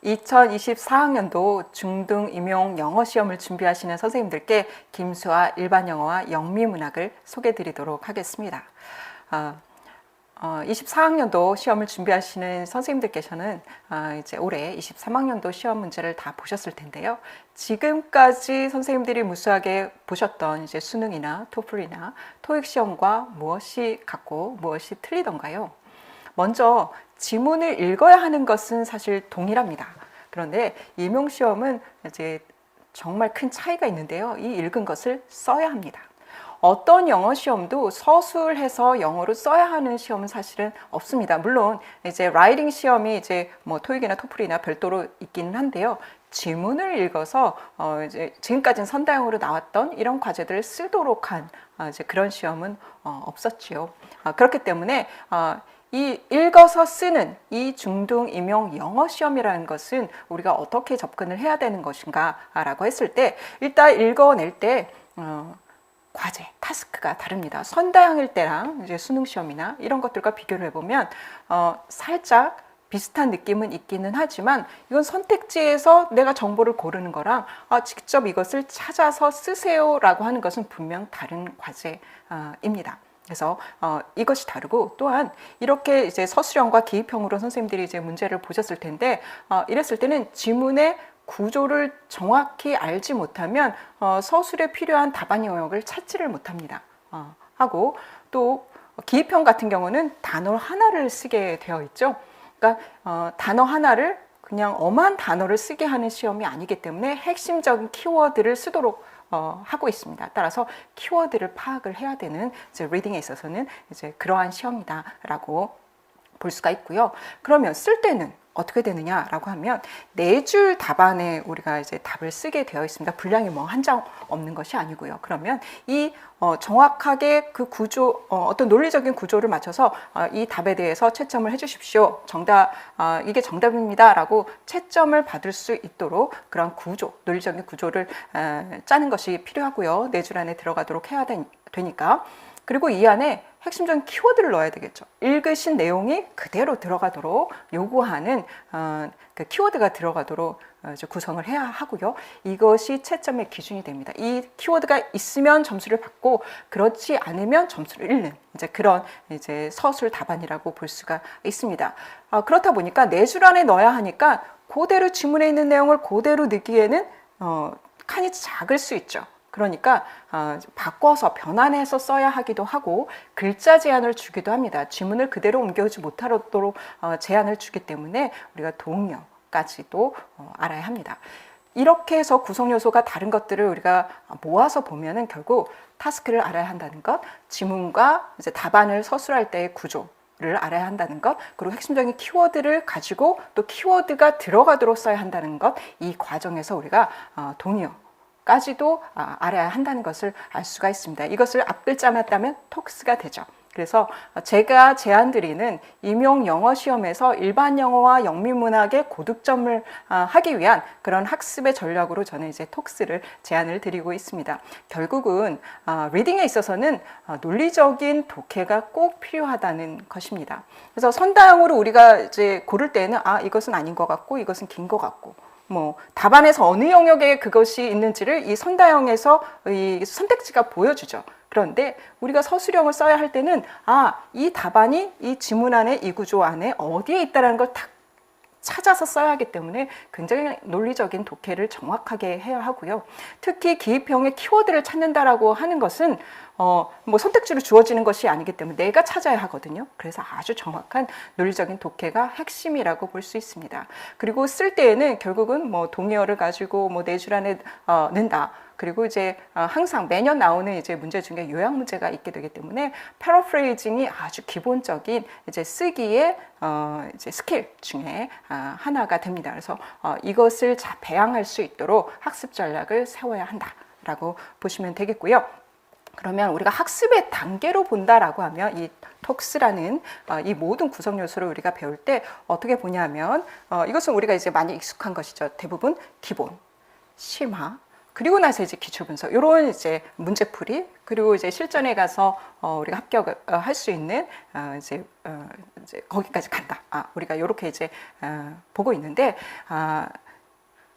2024학년도 중등 임용 영어 시험을 준비하시는 선생님들께 김수아 일반 영어와 영미문학을 소개해 드리도록 하겠습니다. 24학년도 시험을 준비하시는 선생님들께서는 이제 올해 23학년도 시험 문제를 다 보셨을 텐데요. 지금까지 선생님들이 무수하게 보셨던 이제 수능이나 토플이나 토익 시험과 무엇이 같고 무엇이 틀리던가요? 먼저 지문을 읽어야 하는 것은 사실 동일합니다. 그런데 임용 시험은 이제 정말 큰 차이가 있는데요. 이 읽은 것을 써야 합니다. 어떤 영어 시험도 서술해서 영어로 써야 하는 시험은 사실은 없습니다. 물론 이제 라이팅 시험이 이제 뭐 토익이나 토플이나 별도로 있기는 한데요. 지문을 읽어서 이제 지금까지는 선다형으로 나왔던 이런 과제들을 쓰도록 한 이제 그런 시험은 없었지요. 그렇기 때문에 이 읽어서 쓰는 이 중등 임용 영어 시험이라는 것은 우리가 어떻게 접근을 해야 되는 것인가 라고 했을 때 일단 읽어낼 때 과제, 타스크가 다릅니다. 선다형일 때랑 이제 수능 시험이나 이런 것들과 비교를 해보면 살짝 비슷한 느낌은 있기는 하지만 이건 선택지에서 내가 정보를 고르는 거랑 직접 이것을 찾아서 쓰세요라고 하는 것은 분명 다른 과제입니다. 그래서 이것이 다르고 또한 이렇게 이제 서술형과 기입형으로 선생님들이 이제 문제를 보셨을 텐데 이랬을 때는 지문의 구조를 정확히 알지 못하면 서술에 필요한 답안 영역을 찾지를 못합니다. 하고 또 기입형 같은 경우는 단어 하나를 쓰게 되어 있죠. 그러니까 단어 하나를 그냥 엄한 단어를 쓰게 하는 시험이 아니기 때문에 핵심적인 키워드를 쓰도록 하고 있습니다. 따라서 키워드를 파악을 해야 되는 이제 리딩에 있어서는 이제 그러한 시험이다라고 볼 수가 있고요. 그러면 쓸 때는 어떻게 되느냐라고 하면 4줄 답안에 우리가 이제 답을 쓰게 되어 있습니다. 분량이 뭐 한 장 없는 것이 아니고요. 그러면 이 정확하게 그 구조, 어떤 논리적인 구조를 맞춰서 이 답에 대해서 채점을 해주십시오. 정답, 이게 정답입니다라고 채점을 받을 수 있도록 그런 구조, 논리적인 구조를 짜는 것이 필요하고요. 4줄 안에 들어가도록 해야 되니까. 그리고 이 안에 핵심적인 키워드를 넣어야 되겠죠. 읽으신 내용이 그대로 들어가도록 요구하는 그 키워드가 들어가도록 구성을 해야 하고요. 이것이 채점의 기준이 됩니다. 이 키워드가 있으면 점수를 받고 그렇지 않으면 점수를 잃는 이제 그런 이제 서술 답안이라고 볼 수가 있습니다. 그렇다 보니까 4줄 안에 넣어야 하니까 그대로 지문에 있는 내용을 그대로 넣기에는 칸이 작을 수 있죠. 그러니까 바꿔서 변환해서 써야 하기도 하고 글자 제한을 주기도 합니다. 지문을 그대로 옮겨오지 못하도록 제한을 주기 때문에 우리가 동의어까지도 알아야 합니다. 이렇게 해서 구성 요소가 다른 것들을 우리가 모아서 보면은 결국 타스크를 알아야 한다는 것, 지문과 이제 답안을 서술할 때의 구조를 알아야 한다는 것, 그리고 핵심적인 키워드를 가지고 또 키워드가 들어가도록 써야 한다는 것, 이 과정에서 우리가 동의어까지도 알아야 한다는 것을 알 수가 있습니다. 이것을 앞글자만 따면 톡스가 되죠. 그래서 제가 제안드리는 임용 영어 시험에서 일반 영어와 영미문학의 고득점을 하기 위한 그런 학습의 전략으로 저는 이제 톡스를 제안을 드리고 있습니다. 결국은 리딩에 있어서는 논리적인 독해가 꼭 필요하다는 것입니다. 그래서 선다형으로 우리가 이제 고를 때는 이것은 아닌 것 같고 이것은 긴 것 같고 뭐 답안에서 어느 영역에 그것이 있는지를 이 선다형에서 이 선택지가 보여주죠. 그런데 우리가 서술형을 써야 할 때는 이 답안이 이 지문 안에 이 구조 안에 어디에 있다는 걸 딱 찾아서 써야 하기 때문에 굉장히 논리적인 독해를 정확하게 해야 하고요. 특히 기입형의 키워드를 찾는다라고 하는 것은 뭐 선택지로 주어지는 것이 아니기 때문에 내가 찾아야 하거든요. 그래서 아주 정확한 논리적인 독해가 핵심이라고 볼 수 있습니다. 그리고 쓸 때에는 결국은 뭐 동의어를 가지고 뭐 4줄 안에 넣는다. 그리고 이제 항상 매년 나오는 이제 문제 중에 요약 문제가 있게 되기 때문에 패러프레이징이 아주 기본적인 이제 쓰기의 이제 스킬 중에 하나가 됩니다. 그래서 이것을 배양할 수 있도록 학습 전략을 세워야 한다라고 보시면 되겠고요. 그러면 우리가 학습의 단계로 본다라고 하면 이 톡스라는 이 모든 구성 요소를 우리가 배울 때 어떻게 보냐면 이것은 우리가 이제 많이 익숙한 것이죠. 대부분 기본, 심화, 그리고 나서 이제 기출 분석, 이런 이제 문제풀이, 그리고 이제 실전에 가서 우리가 합격할 수 있는 이제 거기까지 간다. 우리가 이렇게 이제 보고 있는데,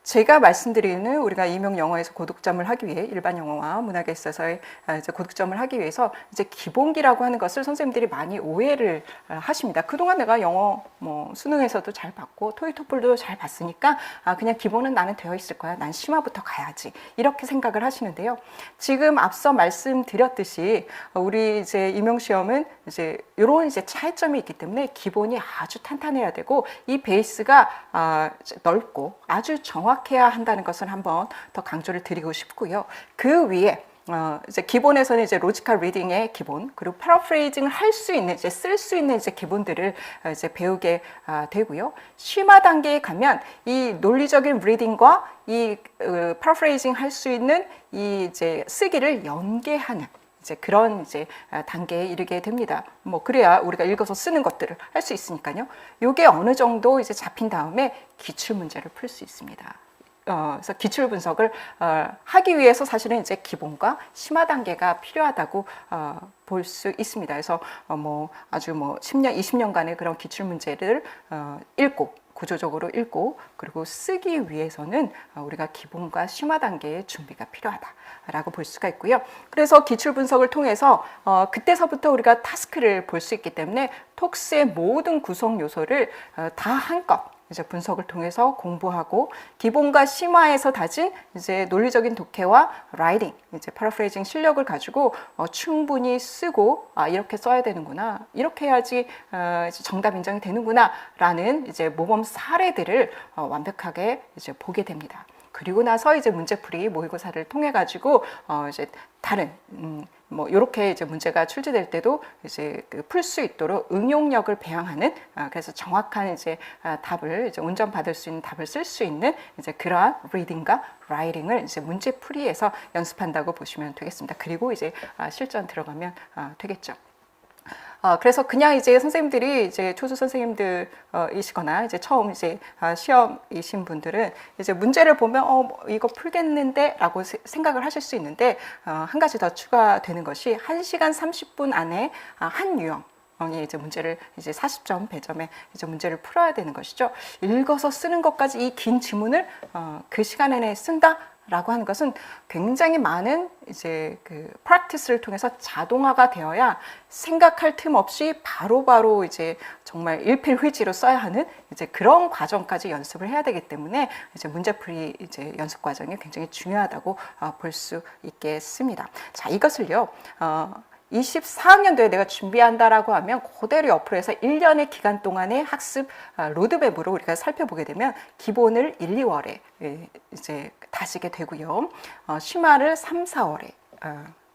제가 말씀드리는 우리가 임용 영어에서 고득점을 하기 위해, 일반 영어와 문학에 있어서의 이제 고득점을 하기 위해서 이제 기본기라고 하는 것을 선생님들이 많이 오해를 하십니다. 그동안 내가 영어 뭐 수능에서도 잘 봤고 토익 토플도 잘 봤으니까 그냥 기본은 나는 되어 있을 거야. 난 심화부터 가야지. 이렇게 생각을 하시는데요. 지금 앞서 말씀드렸듯이 우리 이제 임용 시험은 이제 이런 이제 차이점이 있기 때문에 기본이 아주 탄탄해야 되고, 이 베이스가 넓고 아주 정확해야 한다는 것을 한번 더 강조를 드리고 싶고요. 그 위에 이제 기본에서는 이제 로지컬 리딩의 기본, 그리고 패러프레이징을 할 수 있는, 이제 쓸 수 있는 이제 기본들을 이제 배우게 되고요. 심화 단계에 가면 이 논리적인 리딩과 이 패러프레이징 할 수 있는 이 이제 쓰기를 연계하는 이제 그런 이제 단계에 이르게 됩니다. 뭐 그래야 우리가 읽어서 쓰는 것들을 할 수 있으니까요. 요게 어느 정도 이제 잡힌 다음에 기출 문제를 풀 수 있습니다. 그래서 기출 분석을 하기 위해서 사실은 이제 기본과 심화 단계가 필요하다고 볼 수 있습니다. 그래서 뭐 아주 뭐 10년, 20년간의 그런 기출 문제를 읽고, 구조적으로 읽고, 그리고 쓰기 위해서는 우리가 기본과 심화 단계의 준비가 필요하다라고 볼 수가 있고요. 그래서 기출 분석을 통해서 그때서부터 우리가 타스크를 볼 수 있기 때문에 톡스의 모든 구성 요소를 다 한껏 이제 분석을 통해서 공부하고, 기본과 심화에서 다진 이제 논리적인 독해와 라이팅, 이제 패러프레이징 실력을 가지고 충분히 쓰고, 이렇게 써야 되는구나, 이렇게 해야지 이제 정답 인정이 되는구나라는 이제 모범 사례들을 완벽하게 이제 보게 됩니다. 그리고 나서 이제 문제풀이 모의고사를 통해 가지고 이제 다른 뭐 이렇게 이제 문제가 출제될 때도 이제 풀 수 있도록 응용력을 배양하는, 그래서 정확한 이제 답을 이제 운전 받을 수 있는 답을 쓸 수 있는 이제 그러한 리딩과 라이팅을 이제 문제풀이에서 연습한다고 보시면 되겠습니다. 그리고 이제 실전 들어가면 되겠죠. 그래서 그냥 이제 선생님들이 이제 초수 선생님들이시거나 이제 처음 이제 시험이신 분들은 이제 문제를 보면 이거 풀겠는데라고 생각을 하실 수 있는데, 한 가지 더 추가되는 것이 1시간 30분 안에 한 유형 이 이제 문제를 이제 40점 배점에 이제 문제를 풀어야 되는 것이죠. 읽어서 쓰는 것까지 이 긴 지문을 그 시간 안에 쓴다. 라고 하는 것은 굉장히 많은 이제 그 프랙티스를 통해서 자동화가 되어야 생각할 틈 없이 바로바로 이제 정말 일필휘지로 써야 하는 이제 그런 과정까지 연습을 해야 되기 때문에 이제 문제풀이 이제 연습 과정이 굉장히 중요하다고 볼 수 있겠습니다. 자, 이것을요, 24학년도에 내가 준비한다라고 하면 그대로 옆으로 해서 1년의 기간 동안의 학습 로드맵으로 우리가 살펴보게 되면 기본을 1, 2월에 이제 다지게 되고요. 심화를 3, 4월에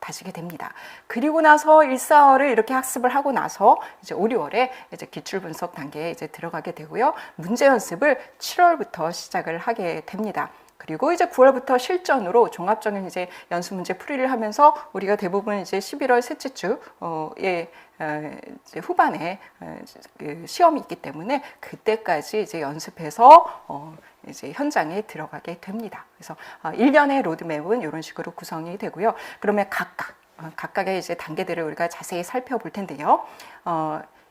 다지게 됩니다. 그리고 나서 1, 4월을 이렇게 학습을 하고 나서 이제 5, 6월에 이제 기출 분석 단계에 이제 들어가게 되고요. 문제 연습을 7월부터 시작을 하게 됩니다. 그리고 이제 9월부터 실전으로 종합적인 이제 연습 문제 풀이를 하면서 우리가 대부분 이제 11월 셋째 주에 이제 후반에 시험이 있기 때문에 그때까지 이제 연습해서 이제 현장에 들어가게 됩니다. 그래서 1년의 로드맵은 이런 식으로 구성이 되고요. 그러면 각각의 이제 단계들을 우리가 자세히 살펴볼 텐데요.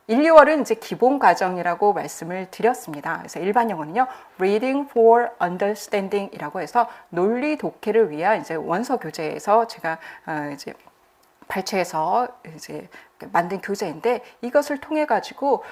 1, 2월은 이제 기본 과정이라고 말씀을 드렸습니다. 그래서 일반 영어는요, Reading for Understanding 이라고 해서 논리 독해를 위한 이제 원서 교재에서 제가 이제 발췌해서 이제 만든 교재인데, 이것을 통해 가지고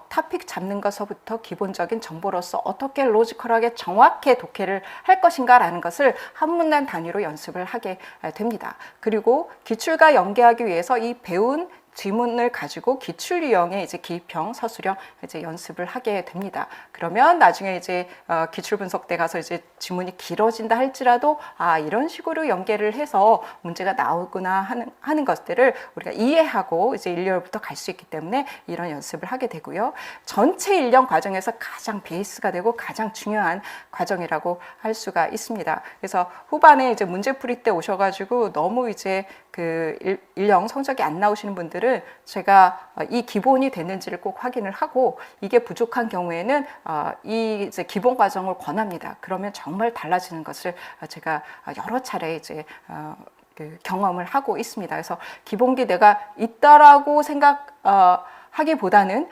토픽 잡는 것서부터 기본적인 정보로서 어떻게 로지컬하게 정확하게 독해를 할 것인가라는 것을 한 문단 단위로 연습을 하게 됩니다. 그리고 기출과 연계하기 위해서 이 배운 지문을 가지고 기출 유형의 이제 기입형, 서술형 이제 연습을 하게 됩니다. 그러면 나중에 이제 기출 분석 때 가서 이제 지문이 길어진다 할지라도 이런 식으로 연계를 해서 문제가 나오구나 하는 것들을 우리가 이해하고 이제 1, 2월부터 갈 수 있기 때문에 이런 연습을 하게 되고요. 전체 1년 과정에서 가장 베이스가 되고 가장 중요한 과정이라고 할 수가 있습니다. 그래서 후반에 이제 문제풀이 때 오셔가지고 너무 이제 그 일령 성적이 안 나오시는 분들은 제가 이 기본이 됐는지를 꼭 확인을 하고 이게 부족한 경우에는 이 이제 기본 과정을 권합니다. 그러면 정말 달라지는 것을 제가 여러 차례 이제 그 경험을 하고 있습니다. 그래서 기본기 내가 있다라고 생각하기보다는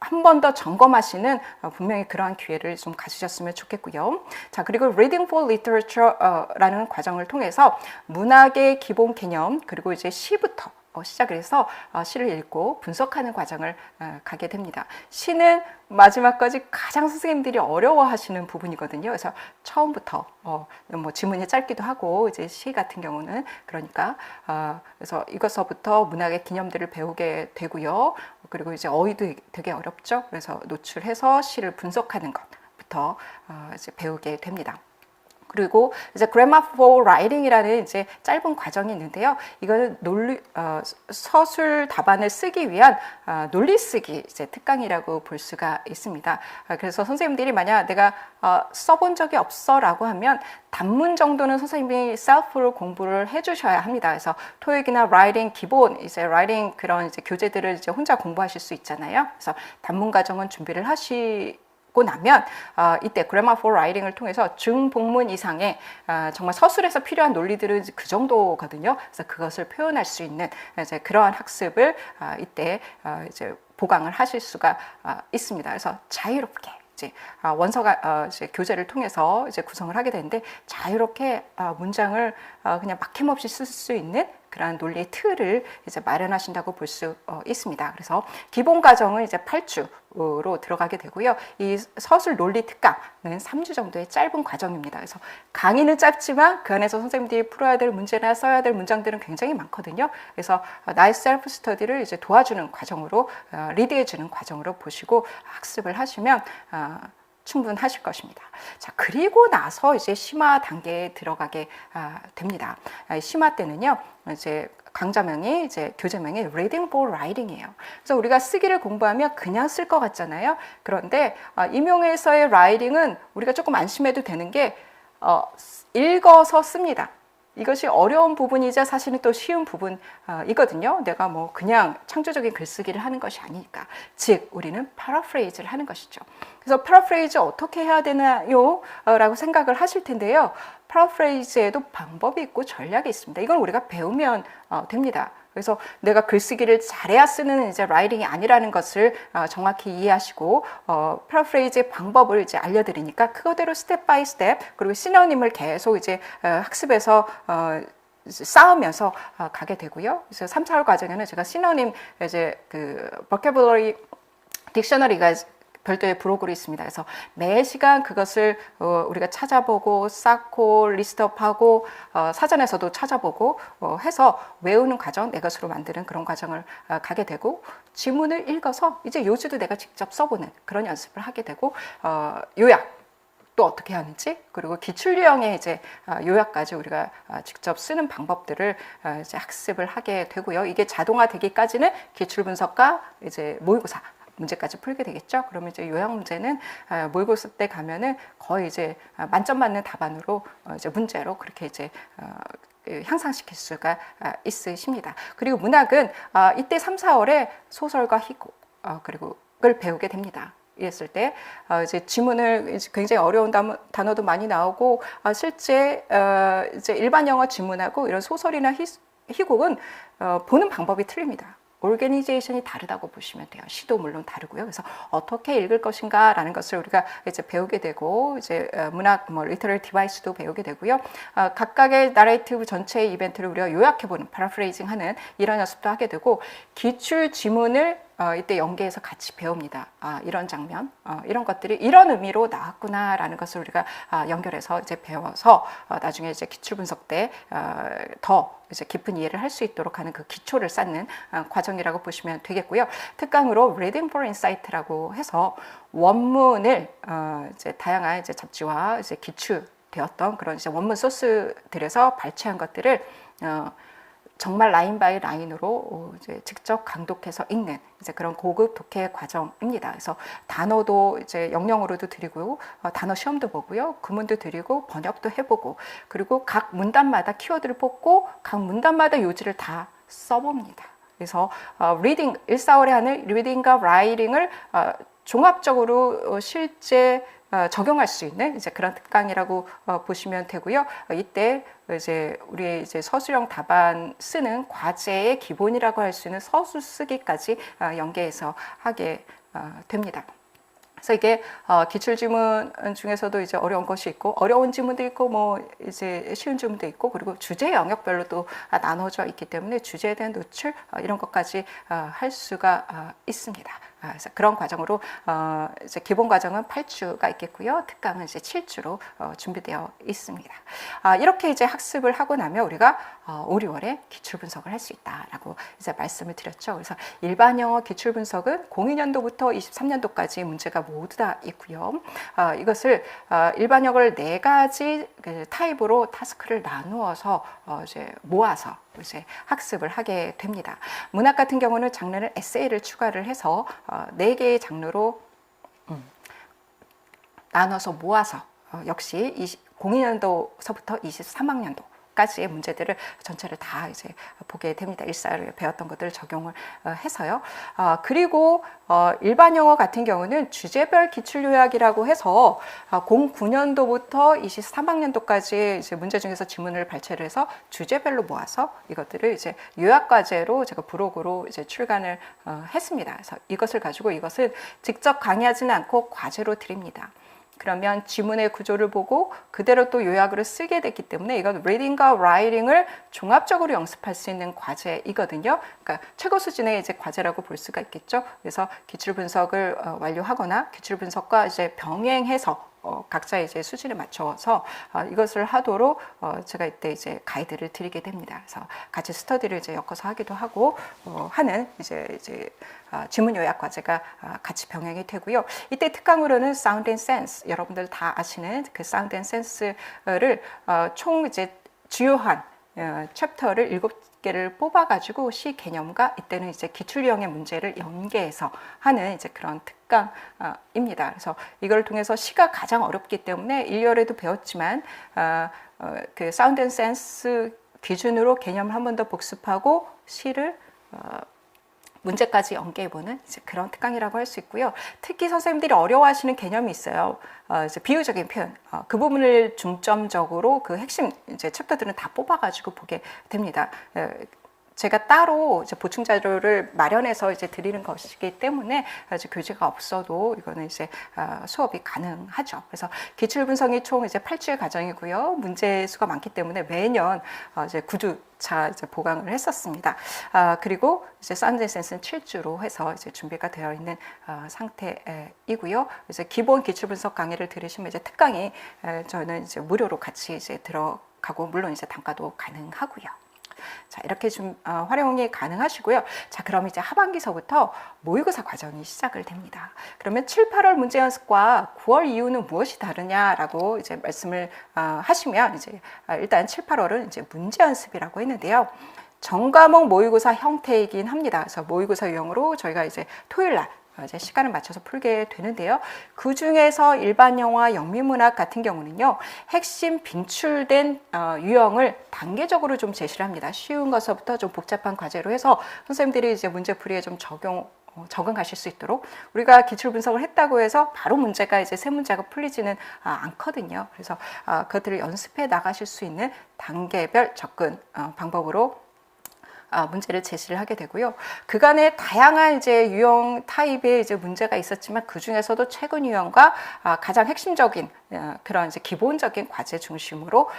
한 번 더 점검하시는 분명히 그러한 기회를 좀 가지셨으면 좋겠고요. 자, 그리고 Reading for Literature라는 과정을 통해서 문학의 기본 개념 그리고 이제 시부터 시작을 해서 시를 읽고 분석하는 과정을 가게 됩니다. 시는 마지막까지 가장 선생님들이 어려워하시는 부분이거든요. 그래서 처음부터 뭐 지문이 짧기도 하고 이제 시 같은 경우는 그러니까 그래서 이것서부터 문학의 개념들을 배우게 되고요. 그리고 이제 어휘도 되게 어렵죠. 그래서 노출해서 시를 분석하는 것부터 이제 배우게 됩니다. 그리고 이제 Grammar for Writing이라는 이제 짧은 과정이 있는데요. 이거는 서술 답안을 쓰기 위한 논리 쓰기 이제 특강이라고 볼 수가 있습니다. 그래서 선생님들이 만약 내가 써본 적이 없어라고 하면 단문 정도는 선생님이 셀프로 공부를 해주셔야 합니다. 그래서 토익이나 라이팅 기본 이제 라이팅 그런 이제 교재들을 이제 혼자 공부하실 수 있잖아요. 그래서 단문 과정은 준비를 고 나면 이때 Grammar for Writing을 통해서 중복문 이상의 정말 서술에서 필요한 논리들은 그 정도거든요. 그래서 그것을 표현할 수 있는 이제 그러한 학습을 이때 이제 보강을 하실 수가 있습니다. 그래서 자유롭게 이제 원서가 이제 교재를 통해서 이제 구성을 하게 되는데 자유롭게 문장을 그냥 막힘없이 쓸 수 있는 그러한 논리의 틀을 이제 마련하신다고 볼 수 있습니다. 그래서 기본 과정은 이제 8주로 들어가게 되고요. 이 서술 논리 특강은 3주 정도의 짧은 과정입니다. 그래서 강의는 짧지만 그 안에서 선생님들이 풀어야 될 문제나 써야 될 문장들은 굉장히 많거든요. 그래서 나의 셀프 스터디를 이제 도와주는 과정으로 리드해주는 과정으로 보시고 학습을 하시면 충분하실 것입니다. 자, 그리고 나서 이제 심화 단계에 들어가게 됩니다. 심화 때는요, 이제 강좌명이 이제 교재명이 Reading for Writing이에요. 그래서 우리가 쓰기를 공부하면 그냥 쓸 것 같잖아요. 그런데 임용에서의 writing은 우리가 조금 안심해도 되는 게 읽어서 씁니다. 이것이 어려운 부분이자 사실은 또 쉬운 부분이거든요. 내가 뭐 그냥 창조적인 글쓰기를 하는 것이 아니니까. 즉 우리는 파라프레이즈를 하는 것이죠. 그래서 파라프레이즈 어떻게 해야 되나요? 라고 생각을 하실 텐데요. 파라프레이즈에도 방법이 있고 전략이 있습니다. 이건 우리가 배우면 됩니다. 그래서 내가 글쓰기를 잘해야 쓰는 이제 라이팅이 아니라는 것을 정확히 이해하시고 파라프레이즈의 방법을 이제 알려드리니까 그거대로 스텝 바이 스텝 그리고 시노님을 계속 이제 학습해서 쌓으면서 가게 되고요. 그래서 3, 4월 과정에는 제가 시노님 이제 그 vocabulary 딕셔너리가 별도의 브로그로 있습니다. 그래서 매 시간 그것을 우리가 찾아보고 쌓고 리스트업하고 사전에서도 찾아보고 해서 외우는 과정, 내 것으로 만드는 그런 과정을 가게 되고 지문을 읽어서 이제 요지도 내가 직접 써보는 그런 연습을 하게 되고 요약 또 어떻게 하는지 그리고 기출 유형의 이제 요약까지 우리가 직접 쓰는 방법들을 이제 학습을 하게 되고요. 이게 자동화되기까지는 기출 분석과 이제 모의고사 문제까지 풀게 되겠죠. 그러면 이제 요약 문제는 모의고사 때 가면은 거의 이제 만점 맞는 답안으로 이제 문제로 그렇게 이제 향상시킬 수가 있으십니다. 그리고 문학은 이때 3, 4월에 소설과 희곡 그리고 을 배우게 됩니다. 이랬을 때 이제 지문을 굉장히 어려운 단어도 많이 나오고 실제 이제 일반 영어 지문하고 이런 소설이나 희곡은 보는 방법이 틀립니다. 오르게니제이션이 다르다고 보시면 돼요. 시도 물론 다르고요. 그래서 어떻게 읽을 것인가라는 것을 우리가 이제 배우게 되고 이제 문학 리터럴 디바이스도 배우게 되고요. 각각의 나레이티브 전체의 이벤트를 우리가 요약해보는 파라프레이징하는 이런 연습도 하게 되고 기출 지문을 이때 연계해서 같이 배웁니다. 이런 장면, 이런 것들이 이런 의미로 나왔구나라는 것을 우리가 연결해서 이제 배워서 나중에 이제 기출 분석 때 더 이제 깊은 이해를 할 수 있도록 하는 그 기초를 쌓는 과정이라고 보시면 되겠고요. 특강으로 Reading for Insight라고 해서 원문을 이제 다양한 이제 잡지와 이제 기출되었던 그런 이제 원문 소스들에서 발췌한 것들을 정말 라인 바이 라인으로 이제 직접 강독해서 읽는 이제 그런 고급 독해 과정입니다. 그래서 단어도 이제 영영어로도 드리고요, 단어 시험도 보고요, 구문도 드리고 번역도 해보고, 그리고 각 문단마다 키워드를 뽑고 각 문단마다 요지를 다 써봅니다. 그래서 리딩, 일사월에 하는 리딩과 라이팅을 종합적으로 실제 적용할 수 있는 이제 그런 특강이라고 보시면 되고요. 이때 이제 우리 이제 서술형 답안 쓰는 과제의 기본이라고 할 수 있는 서술 쓰기까지 연계해서 하게 됩니다. 그래서 이게 기출 지문 중에서도 이제 어려운 것이 있고 어려운 지문도 있고 뭐 이제 쉬운 지문도 있고, 그리고 주제 영역별로 또 나눠져 있기 때문에 주제에 대한 노출 이런 것까지 할 수가 있습니다. 그래서 그런 과정으로 이제 기본 과정은 8주가 있겠고요. 특강은 이제 7주로 준비되어 있습니다. 이렇게 이제 학습을 하고 나면 우리가 5, 6월에 기출 분석을 할 수 있다라고 이제 말씀을 드렸죠. 그래서 일반 영어 기출 분석은 02년도부터 23년도까지 문제가 모두 다 있고요. 이것을 일반 영어를 4가지 타입으로 타스크를 나누어서 이제 모아서 이제 학습을 하게 됩니다. 문학 같은 경우는 장르는 에세이를 추가를 해서 4개의 장르로 나눠서 모아서 역시 02년도서부터 23학년도 까지의 문제들을 전체를 다 이제 보게 됩니다. 일사를 배웠던 것들을 적용을 해서요. 그리고 일반 영어 같은 경우는 주제별 기출 요약이라고 해서 09년도부터 23학년도까지 이제 문제 중에서 지문을 발췌를 해서 주제별로 모아서 이것들을 이제 요약 과제로 제가 부록으로 이제 출간을 했습니다. 그래서 이것을 가지고 이것을 직접 강의하지는 않고 과제로 드립니다. 그러면 지문의 구조를 보고 그대로 또 요약으로 쓰게 됐기 때문에 이건 리딩과 라이팅을 종합적으로 연습할 수 있는 과제이거든요. 그러니까 최고 수준의 이제 과제라고 볼 수가 있겠죠. 그래서 기출 분석을 완료하거나 기출 분석과 이제 병행해서 각자 이제 수준에 맞춰서 이것을 하도록 제가 이때 이제 가이드를 드리게 됩니다. 그래서 같이 스터디를 이제 엮어서 하기도 하고 하는 이제 지문 요약 과제가 같이 병행이 되고요. 이때 특강으로는 사운드 앤 센스, 여러분들 다 아시는 그 사운드 앤 센스를 총 이제 주요한 챕터를 7개를 뽑아가지고 시 개념과 이때는 이제 기출형의 문제를 연계해서 하는 이제 그런 특강입니다. 그래서 이걸 통해서 시가 가장 어렵기 때문에 1열에도 배웠지만 그 사운드 앤 센스 기준으로 개념을 한 번 더 복습하고 시를 문제까지 연계해보는 이제 그런 특강이라고 할 수 있고요. 특히 선생님들이 어려워하시는 개념이 있어요. 이제 비유적인 표현. 그 부분을 중점적으로 그 핵심 이제 챕터들은 다 뽑아가지고 보게 됩니다. 제가 따로 이제 보충 자료를 마련해서 이제 드리는 것이기 때문에 이제 교재가 없어도 이거는 이제 수업이 가능하죠. 그래서 기출 분석이 총 이제 8주의 과정이고요. 문제 수가 많기 때문에 매년 이제 9주차 이제 보강을 했었습니다. 그리고 이제 사운드 앤 센스는 7주로 해서 이제 준비가 되어 있는 상태이고요. 이제 기본 기출 분석 강의를 들으시면 이제 특강이 저는 이제 무료로 같이 이제 들어가고 물론 이제 단가도 가능하고요. 자, 이렇게 좀 활용이 가능하시고요. 자, 그럼 이제 하반기서부터 모의고사 과정이 시작을 됩니다. 그러면 7, 8월 문제 연습과 9월 이후는 무엇이 다르냐라고 이제 말씀을 하시면 이제 일단 7, 8월은 이제 문제 연습이라고 했는데요. 전과목 모의고사 형태이긴 합니다. 그래서 모의고사 유형으로 저희가 이제 토요일 날 이제 시간을 맞춰서 풀게 되는데요. 그 중에서 일반 영화, 영미문학 같은 경우는요, 핵심 빈출된 유형을 단계적으로 좀 제시를 합니다. 쉬운 것부터 좀 복잡한 과제로 해서 선생님들이 이제 문제풀이에 좀 적응하실 수 있도록 우리가 기출 분석을 했다고 해서 바로 문제가 이제 세 문제가 풀리지는 않거든요. 그래서 그것들을 연습해 나가실 수 있는 단계별 접근 방법으로 문제를 제시를 하게 되고요. 그간에 다양한 이제 유형 타입의 이제 문제가 있었지만 그 중에서도 최근 유형과 가장 핵심적인 그런 이제 기본적인 과제 중심으로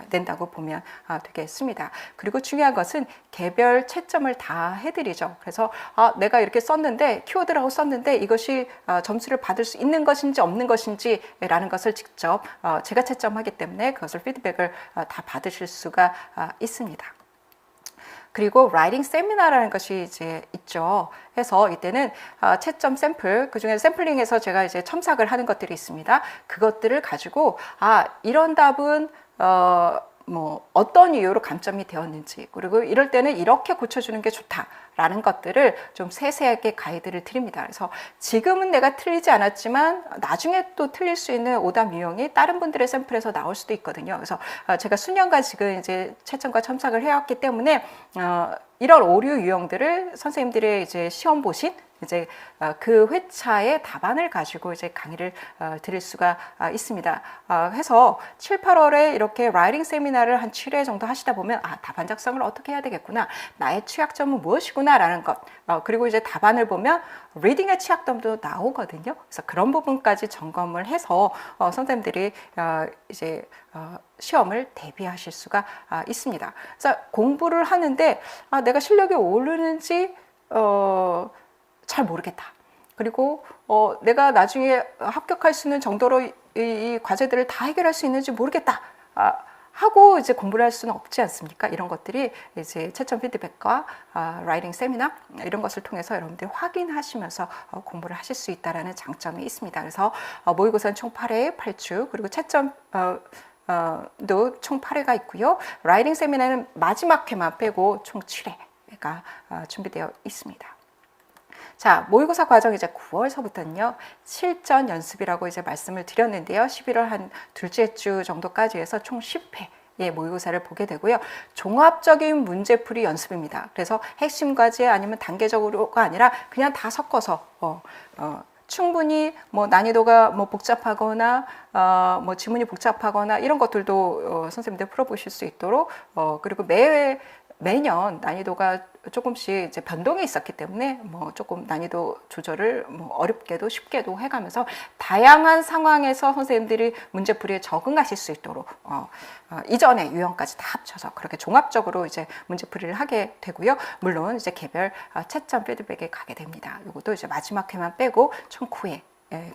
낸다고 보면 되겠습니다. 그리고 중요한 것은 개별 채점을 다 해드리죠. 그래서 내가 이렇게 썼는데 키워드라고 썼는데 이것이 점수를 받을 수 있는 것인지 없는 것인지라는 것을 직접 제가 채점하기 때문에 그것을 피드백을 다 받으실 수가 있습니다. 그리고 라이팅 세미나라는 것이 이제 있죠. 해서 이때는 채점 샘플, 그중에 샘플링해서 제가 이제 첨삭을 하는 것들이 있습니다. 그것들을 가지고 이런 답은 뭐 어떤 이유로 감점이 되었는지, 그리고 이럴 때는 이렇게 고쳐주는 게 좋다라는 것들을 좀 세세하게 가이드를 드립니다. 그래서 지금은 내가 틀리지 않았지만 나중에 또 틀릴 수 있는 오답 유형이 다른 분들의 샘플에서 나올 수도 있거든요. 그래서 제가 수년간 지금 이제 채점과 첨삭을 해왔기 때문에 이런 오류 유형들을 선생님들의 이제 시험 보신 이제 그 회차의 답안을 가지고 이제 강의를 드릴 수가 있습니다. 해서 7, 8월에 이렇게 라이팅 세미나를 한 7회 정도 하시다 보면 답안 작성을 어떻게 해야 되겠구나, 나의 취약점은 무엇이구나 라는 것, 그리고 이제 답안을 보면 리딩의 취약점도 나오거든요. 그래서 그런 부분까지 점검을 해서 선생님들이 이제 시험을 대비하실 수가 있습니다. 그래서 공부를 하는데 내가 실력이 오르는지 잘 모르겠다. 그리고 내가 나중에 합격할 수 있는 정도로 이 과제들을 다 해결할 수 있는지 모르겠다. 하고 이제 공부를 할 수는 없지 않습니까? 이런 것들이 이제 채점 피드백과 라이팅 세미나 이런 것을 통해서 여러분들이 확인하시면서 공부를 하실 수 있다라는 장점이 있습니다. 그래서 모의고사는 총 8회 8주, 그리고 채점 도 총 8회가 있고요. 라이팅 세미나는 마지막 회만 빼고 총 7회가 준비되어 있습니다. 자, 모의고사 과정 이제 9월서부터는요, 실전 연습이라고 이제 말씀을 드렸는데요. 11월 한 둘째 주 정도까지 해서 총 10회 모의고사를 보게 되고요. 종합적인 문제풀이 연습입니다. 그래서 핵심 과제 아니면 단계적으로가 아니라 그냥 다 섞어서 충분히 뭐 난이도가 뭐 복잡하거나 뭐 지문이 복잡하거나 이런 것들도 선생님들 풀어보실 수 있도록 그리고 매년 난이도가 조금씩 이제 변동이 있었기 때문에 뭐 조금 난이도 조절을 뭐 어렵게도 쉽게도 해가면서 다양한 상황에서 선생님들이 문제풀이에 적응하실 수 있도록 이전의 유형까지 다 합쳐서 그렇게 종합적으로 이제 문제풀이를 하게 되고요. 물론 이제 개별 채점 피드백에 가게 됩니다. 이것도 이제 마지막 회만 빼고 총 9회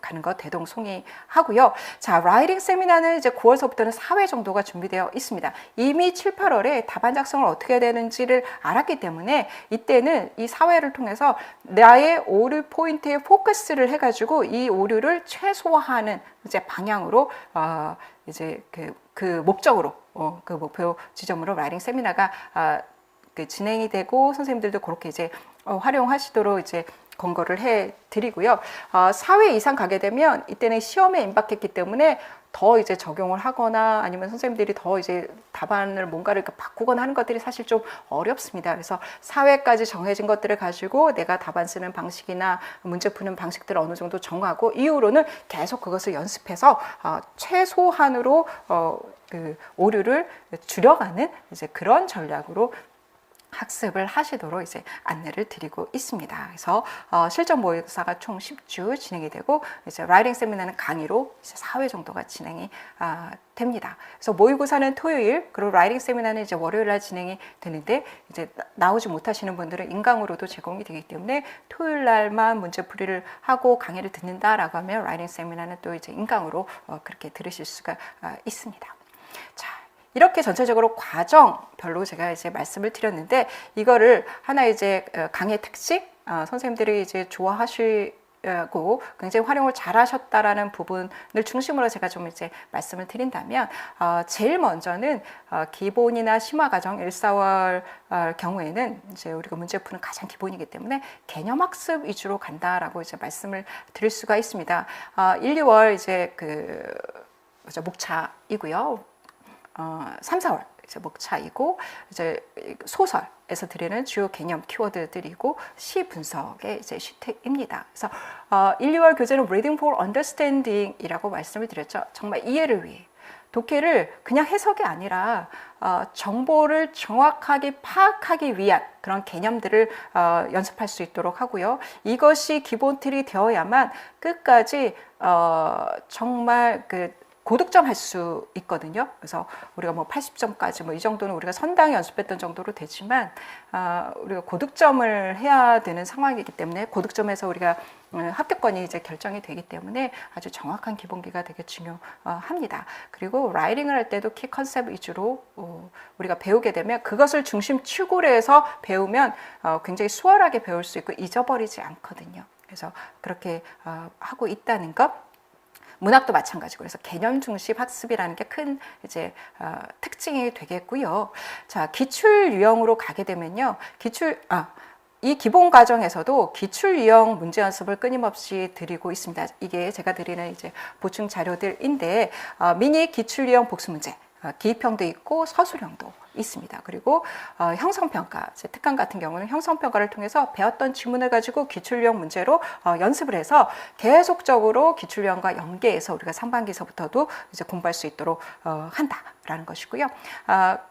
가는 거 대동송이하고요. 자, 라이팅 세미나는 이제 9월서부터는 4회 정도가 준비되어 있습니다. 이미 7, 8월에 답안 작성을 어떻게 해야 되는지를 알았기 때문에 이때는 이 4회를 통해서 나의 오류 포인트에 포커스를 해가지고 이 오류를 최소화하는 이제 방향으로 이제 그 목적으로 그 목표 지점으로 라이팅 세미나가 진행이 되고 선생님들도 그렇게 이제 활용하시도록 이제 권고를 해 드리고요. 4회 이상 가게 되면 이때는 시험에 임박했기 때문에 더 이제 적용을 하거나 아니면 선생님들이 더 이제 답안을 뭔가를 바꾸거나 하는 것들이 사실 좀 어렵습니다. 그래서 4회까지 정해진 것들을 가지고 내가 답안 쓰는 방식이나 문제 푸는 방식들을 어느 정도 정하고 이후로는 계속 그것을 연습해서 최소한으로 그 오류를 줄여가는 이제 그런 전략으로 학습을 하시도록 이제 안내를 드리고 있습니다. 그래서 실전 모의고사가 총 10주 진행이 되고 이제 라이팅 세미나는 강의로 이제 4회 정도가 진행이 됩니다. 그래서 모의고사는 토요일, 그리고 라이팅 세미나는 이제 월요일 날 진행이 되는데 이제 나오지 못하시는 분들은 인강으로도 제공이 되기 때문에 토요일 날만 문제풀이를 하고 강의를 듣는다라고 하면 라이팅 세미나는 또 이제 인강으로 그렇게 들으실 수가 있습니다. 자, 이렇게 전체적으로 과정별로 제가 이제 말씀을 드렸는데 이거를 하나 이제 강의 특식, 선생님들이 이제 좋아하시고 굉장히 활용을 잘 하셨다라는 부분을 중심으로 제가 좀 이제 말씀을 드린다면 제일 먼저는 기본이나 심화 과정 1, 4월 경우에는 이제 우리가 문제 푸는 가장 기본이기 때문에 개념 학습 위주로 간다라고 이제 말씀을 드릴 수가 있습니다. 1, 2월 이제 목차이고요. 3, 4월 이제 목차이고 이제 소설에서 드리는 주요 개념 키워드들이고 시 분석의 이제 시택입니다. 그래서 1, 2월 교재는 Reading for Understanding이라고 말씀을 드렸죠. 정말 이해를 위해 독해를 그냥 해석이 아니라 정보를 정확하게 파악하기 위한 그런 개념들을 연습할 수 있도록 하고요. 이것이 기본 틀이 되어야만 끝까지 정말 고득점 할 수 있거든요. 그래서 우리가 뭐 80점까지 뭐 이 정도는 우리가 선당히 연습했던 정도로 되지만 우리가 고득점을 해야 되는 상황이기 때문에 고득점에서 우리가 합격권이 이제 결정이 되기 때문에 아주 정확한 기본기가 되게 중요합니다. 그리고 라이팅을 할 때도 키 컨셉 위주로 우리가 배우게 되면 그것을 중심 축으로 해서 배우면 굉장히 수월하게 배울 수 있고 잊어버리지 않거든요. 그래서 그렇게 하고 있다는 것. 문학도 마찬가지고 그래서 개념 중심 학습이라는 게 큰 이제 특징이 되겠고요. 자, 기출 유형으로 가게 되면요. 이 기본 과정에서도 기출 유형 문제 연습을 끊임없이 드리고 있습니다. 이게 제가 드리는 이제 보충 자료들인데 미니 기출 유형 복수 문제, 기입형도 있고 서술형도 있습니다. 그리고 형성평가, 제 특강 같은 경우는 형성평가를 통해서 배웠던 지문을 가지고 기출유형 문제로 연습을 해서 계속적으로 기출유형과 연계해서 우리가 상반기서부터도 이제 공부할 수 있도록 한다라는 것이고요.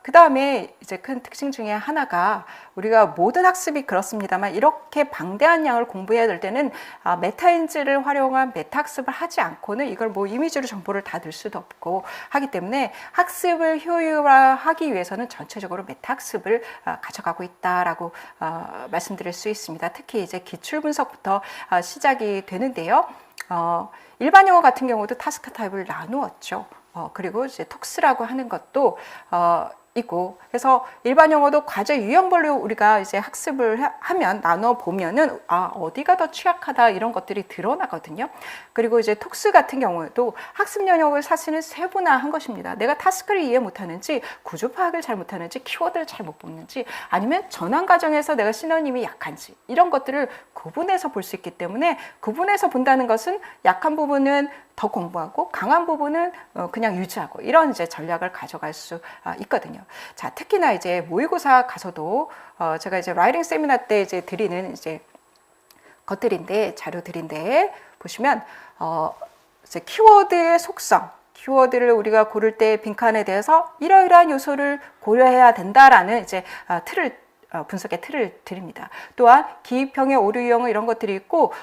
그 다음에 이제 큰 특징 중에 하나가 우리가 모든 학습이 그렇습니다만 이렇게 방대한 양을 공부해야 될 때는 메타인지를 활용한 메타학습을 하지 않고는 이걸 뭐 이미지로 정보를 다 들 수도 없고 하기 때문에 학습을 효율화하기 위해서는 전체적으로 메타학습을 가져가고 있다라고 말씀드릴 수 있습니다. 특히 이제 기출 분석부터 시작이 되는데요. 일반 영어 같은 경우도 타스크 타입을 나누었죠. 그리고 이제 톡스라고 하는 것도 있고, 그래서 일반 영어도 과제 유형별로 우리가 이제 학습을 하면 나눠 보면은 어디가 더 취약하다 이런 것들이 드러나거든요. 그리고 이제 톡스 같은 경우에도 학습 영역을 사실은 세분화한 것입니다. 내가 타스크를 이해 못하는지, 구조 파악을 잘 못하는지, 키워드를 잘 못 뽑는지, 아니면 전환 과정에서 내가 시너님이 약한지 이런 것들을 구분해서 볼 수 있기 때문에 구분해서 본다는 것은 약한 부분은 더 공부하고 강한 부분은 그냥 유지하고 이런 이제 전략을 가져갈 수 있거든요. 자, 특히나 이제 모의고사 가서도 제가 이제 라이팅 세미나 때 이제 드리는 이제 것들인데 자료들인데 보시면 이제 키워드의 속성, 키워드를 우리가 고를 때 빈칸에 대해서 이러이러한 요소를 고려해야 된다라는 이제 분석의 틀을 드립니다. 또한 기입형의 오류 유형 이런 것들이 있고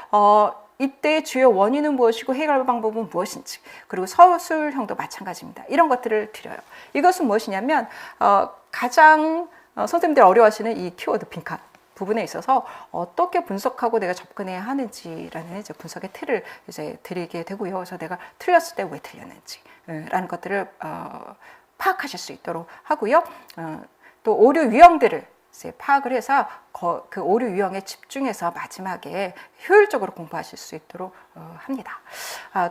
이때의 주요 원인은 무엇이고 해결 방법은 무엇인지, 그리고 서술형도 마찬가지입니다. 이런 것들을 드려요. 이것은 무엇이냐면 가장 선생님들이 어려워하시는 이 키워드 빈칸 부분에 있어서 어떻게 분석하고 내가 접근해야 하는지라는 이제 분석의 틀을 이제 드리게 되고요. 그래서 내가 틀렸을 때 왜 틀렸는지라는 것들을 파악하실 수 있도록 하고요. 또 오류 유형들을 이제 파악을 해서 그 오류 유형에 집중해서 마지막에 효율적으로 공부하실 수 있도록 합니다.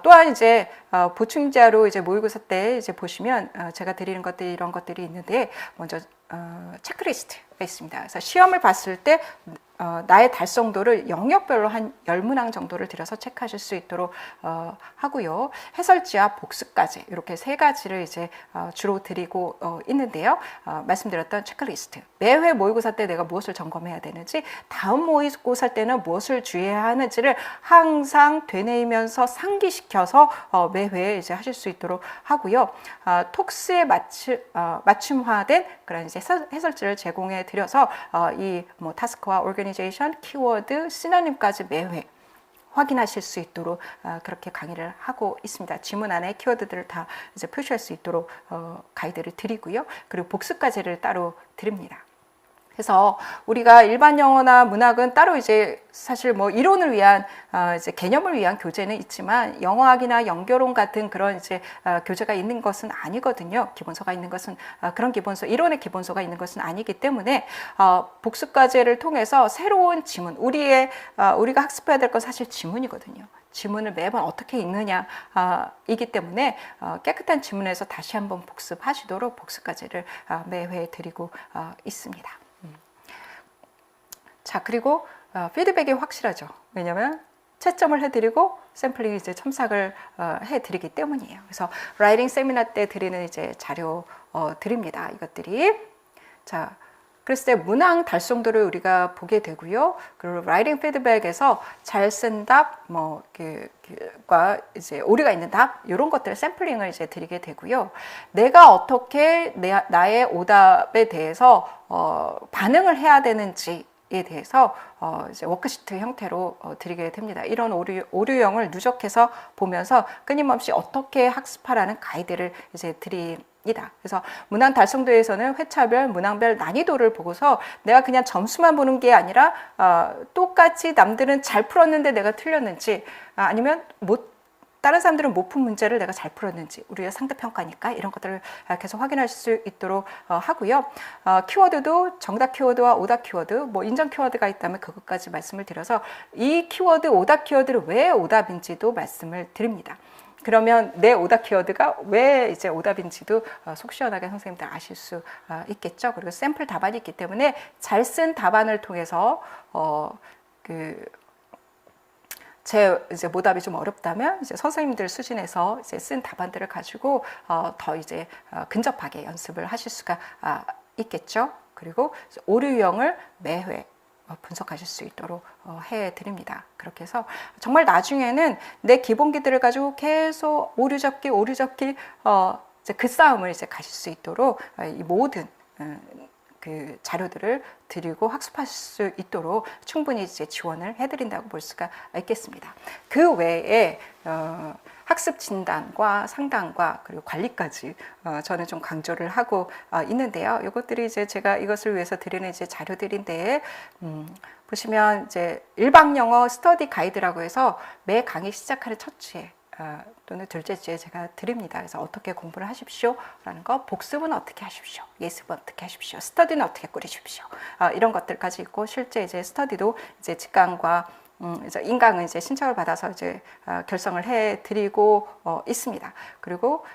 또한 이제 보충자로 이제 모의고사 때 이제 보시면 제가 드리는 것들이 이런 것들이 있는데 먼저 체크리스트가 있습니다. 그래서 시험을 봤을 때 나의 달성도를 영역별로 한 10문항 정도를 들여서 체크하실 수 있도록 하고요. 해설지와 복습까지 이렇게 세 가지를 이제 주로 드리고 있는데요. 말씀드렸던 체크리스트. 매회 모의고사 때 내가 무엇을 점검해야 되는지, 다음 모의고사 때는 무엇을 주의해야 하는지를 항상 되뇌이면서 상기시켜서 매회 이제 하실 수 있도록 하고요. 톡스에 맞춤화된 그런 이제 해설지를 제공해 드려서 이 뭐 타스크와 오르가니제이션, 키워드, 시너님까지 매회 확인하실 수 있도록 그렇게 강의를 하고 있습니다. 지문 안에 키워드들을 다 이제 표시할 수 있도록 가이드를 드리고요. 그리고 복습까지를 따로 드립니다. 그래서 우리가 일반 영어나 문학은 따로 이제 사실 뭐 이론을 위한 이제 개념을 위한 교재는 있지만 영어학이나 연결론 같은 그런 이제 교재가 있는 것은 아니거든요. 기본서가 있는 것은 그런 기본서, 이론의 기본서가 있는 것은 아니기 때문에 복습 과제를 통해서 새로운 지문, 우리가 학습해야 될 건 사실 지문이거든요. 지문을 매번 어떻게 읽느냐 이기 때문에 깨끗한 지문에서 다시 한번 복습하시도록 복습 과제를 매회 드리고 있습니다. 자, 그리고 피드백이 확실하죠. 왜냐하면 채점을 해드리고 샘플링 이제 첨삭을 해드리기 때문이에요. 그래서 라이팅 세미나 때 드리는 이제 자료 드립니다. 이것들이 자. 그랬을 때 문항 달성도를 우리가 보게 되고요. 그리고 라이팅 피드백에서 잘 쓴 답, 과 이제 오류가 있는 답, 이런 것들 샘플링을 이제 드리게 되고요. 내가 어떻게 나의 오답에 대해서 반응을 해야 되는지 에 대해서 이제 워크시트 형태로 드리게 됩니다. 이런 오류형을 누적해서 보면서 끊임없이 어떻게 학습하라는 가이드를 이제 드립니다. 그래서 문항 달성도에서는 회차별, 문항별 난이도를 보고서 내가 그냥 점수만 보는 게 아니라 똑같이 남들은 잘 풀었는데 내가 틀렸는지, 아니면 다른 사람들은 못 푼 문제를 내가 잘 풀었는지, 우리가 상대평가니까 이런 것들을 계속 확인할 수 있도록 하고요. 키워드도 정답 키워드와 오답 키워드, 뭐 인정 키워드가 있다면 그것까지 말씀을 드려서 이 키워드, 오답 키워드를 왜 오답인지도 말씀을 드립니다. 그러면 내 오답 키워드가 왜 이제 오답인지도 속 시원하게 선생님들 아실 수 있겠죠. 그리고 샘플 답안이 있기 때문에 잘 쓴 답안을 통해서 제 이제 모답이 좀 어렵다면 이제 선생님들 수준에서 이제 쓴 답안들을 가지고 더 이제 근접하게 연습을 하실 수가 있겠죠. 그리고 오류 유형을 매회 분석하실 수 있도록 해드립니다. 그렇게 해서 정말 나중에는 내 기본기들을 가지고 계속 오류 접기 이제 그 싸움을 이제 가실 수 있도록 이 모든 그 자료들을 드리고 학습하실 수 있도록 충분히 이제 지원을 해드린다고 볼 수가 있겠습니다. 그 외에 학습 진단과 상담과 그리고 관리까지 저는 좀 강조를 하고 있는데요. 이것들이 이제 제가 이것을 위해서 드리는 이제 자료들인데 보시면 이제 일방 영어 스터디 가이드라고 해서 매 강의 시작하는 첫 주에 또는 둘째 주에 제가 드립니다. 그래서 어떻게 공부를 하십시오 라는 거, 복습은 어떻게 하십시오, 예습은 어떻게 하십시오, 스터디는 어떻게 꾸리십시오, 이런 것들까지 있고, 실제 이제 스터디도 이제 직강과 이제 인강은 이제 신청을 받아서 이제 결성을 해 드리고 있습니다. 그리고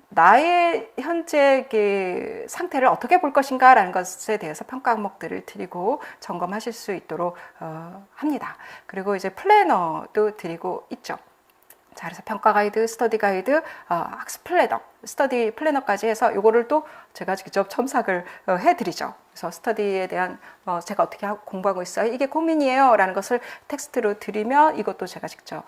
나의 현재 그 상태를 어떻게 볼 것인가라는 것에 대해서 평가 항목들을 드리고 점검하실 수 있도록 합니다. 그리고 이제 플래너도 드리고 있죠. 자, 그래서 평가 가이드, 스터디 가이드, 학습 플래너, 스터디 플래너까지 해서 이거를 또 제가 직접 첨삭을 해드리죠. 그래서 스터디에 대한 제가 어떻게 공부하고 있어요, 이게 고민이에요 라는 것을 텍스트로 드리면 이것도 제가 직접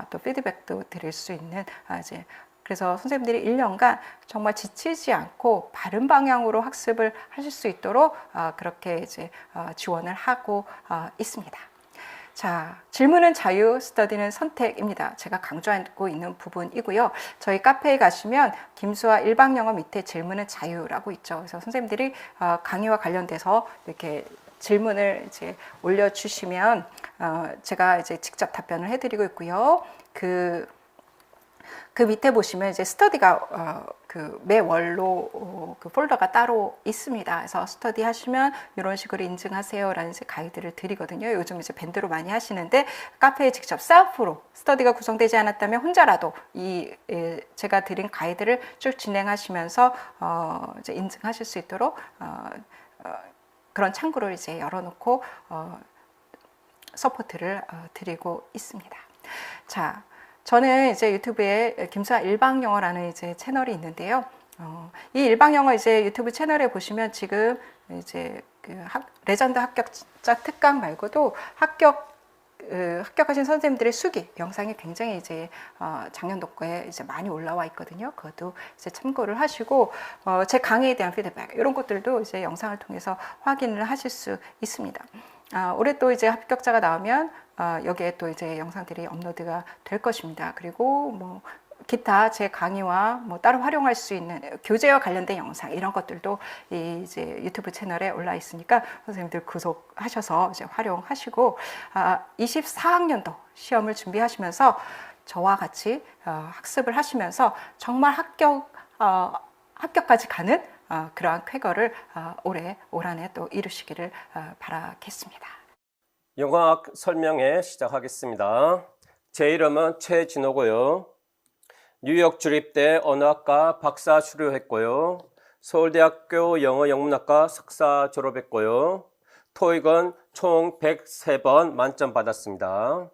또 피드백도 드릴 수 있는 이제, 그래서 선생님들이 1년간 정말 지치지 않고 바른 방향으로 학습을 하실 수 있도록 그렇게 이제 지원을 하고 있습니다. 자, 질문은 자유, 스터디는 선택입니다. 제가 강조하고 있는 부분이고요. 저희 카페에 가시면 김수아 일방영어 밑에 질문은 자유라고 있죠. 그래서 선생님들이 강의와 관련돼서 이렇게 질문을 이제 올려주시면 제가 이제 직접 답변을 해드리고 있고요. 그 밑에 보시면 이제 스터디가 그 매월로 그 폴더가 따로 있습니다. 그래서 스터디 하시면 이런 식으로 인증하세요라는 이제 가이드를 드리거든요. 요즘 이제 밴드로 많이 하시는데 카페에 직접 셀프로 스터디가 구성되지 않았다면 혼자라도 이 제가 드린 가이드를 쭉 진행하시면서 이제 인증하실 수 있도록 그런 창구를 이제 열어놓고 서포트를 드리고 있습니다. 자. 저는 이제 유튜브에 김수아 일방영어라는 이제 채널이 있는데요. 이 일방영어 이제 유튜브 채널에 보시면 지금 이제 그 레전드 합격자 특강 말고도 합격하신 선생님들의 수기 영상이 굉장히 이제 작년도 거에 이제 많이 올라와 있거든요. 그것도 이제 참고를 하시고 제 강의에 대한 피드백 이런 것들도 이제 영상을 통해서 확인을 하실 수 있습니다. 올해 또 이제 합격자가 나오면 여기에 또 이제 영상들이 업로드가 될 것입니다. 그리고 뭐 기타 제 강의와 뭐 따로 활용할 수 있는 교재와 관련된 영상 이런 것들도 이제 유튜브 채널에 올라 있으니까 선생님들 구독하셔서 이제 활용하시고 24학년도 시험을 준비하시면서 저와 같이 학습을 하시면서 정말 합격까지 가는 그러한 쾌거를 올 한해 또 이루시기를 바라겠습니다. 영어학 설명회 시작하겠습니다. 제 이름은 최진호고요. 뉴욕 주립대 언어학과 박사 수료했고요. 서울대학교 영어영문학과 석사 졸업했고요. 토익은 총 103번 만점 받았습니다.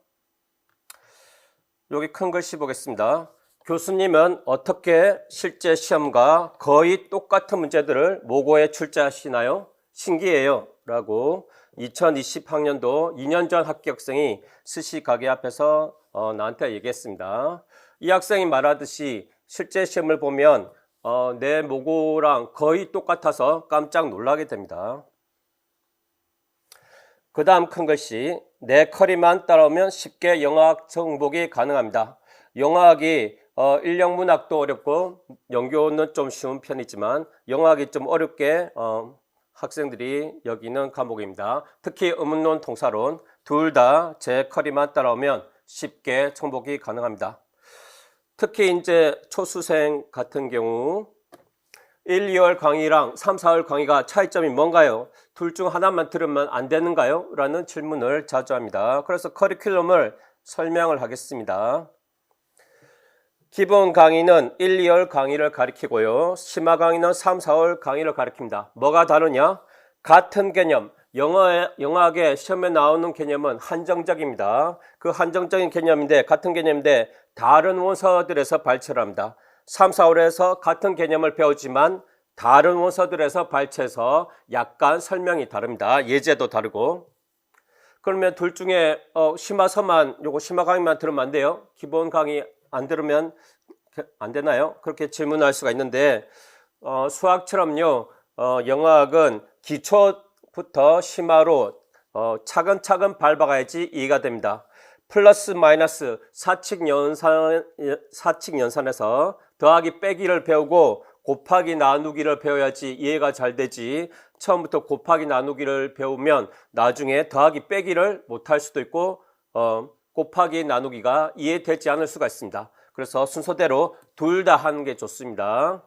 여기 큰 글씨 보겠습니다. 교수님은 어떻게 실제 시험과 거의 똑같은 문제들을 모고에 출제하시나요? 신기해요 라고 2020학년도 2년 전 합격생이 스시 가게 앞에서 나한테 얘기했습니다. 이 학생이 말하듯이 실제 시험을 보면 내 모고랑 거의 똑같아서 깜짝 놀라게 됩니다. 그 다음 큰 글씨, 내 커리만 따라오면 쉽게 영어학 정복이 가능합니다. 영어학이 인력문학도 어렵고 영교는 좀 쉬운 편이지만 영어학이 좀 어렵게 학생들이 여기는 과목입니다. 특히 의문론, 통사론 둘 다 제 커리만 따라오면 쉽게 정복이 가능합니다. 특히 이제 초수생 같은 경우 1, 2월 강의랑 3, 4월 강의가 차이점이 뭔가요? 둘 중 하나만 들으면 안 되는가요? 라는 질문을 자주 합니다. 그래서 커리큘럼을 설명을 하겠습니다. 기본 강의는 1, 2월 강의를 가리키고요. 심화 강의는 3, 4월 강의를 가리킵니다. 뭐가 다르냐? 같은 개념, 영어학의 시험에 나오는 개념은 한정적입니다. 그 한정적인 개념인데, 같은 개념인데 다른 원서들에서 발췌를 합니다. 3, 4월에서 같은 개념을 배우지만 다른 원서들에서 발췌해서 약간 설명이 다릅니다. 예제도 다르고. 그러면 둘 중에 심화서만, 요거 심화 강의만 들으면 안 돼요? 기본 강의 안 들으면 안 되나요? 그렇게 질문할 수가 있는데, 수학처럼요, 영어학은 기초부터 심화로 차근차근 밟아가야지 이해가 됩니다. 플러스 마이너스 사칙 연산에서 더하기 빼기를 배우고 곱하기 나누기를 배워야지 이해가 잘 되지, 처음부터 곱하기 나누기를 배우면 나중에 더하기 빼기를 못할 수도 있고 곱하기 나누기가 이해되지 않을 수가 있습니다. 그래서 순서대로 둘 다 하는 게 좋습니다.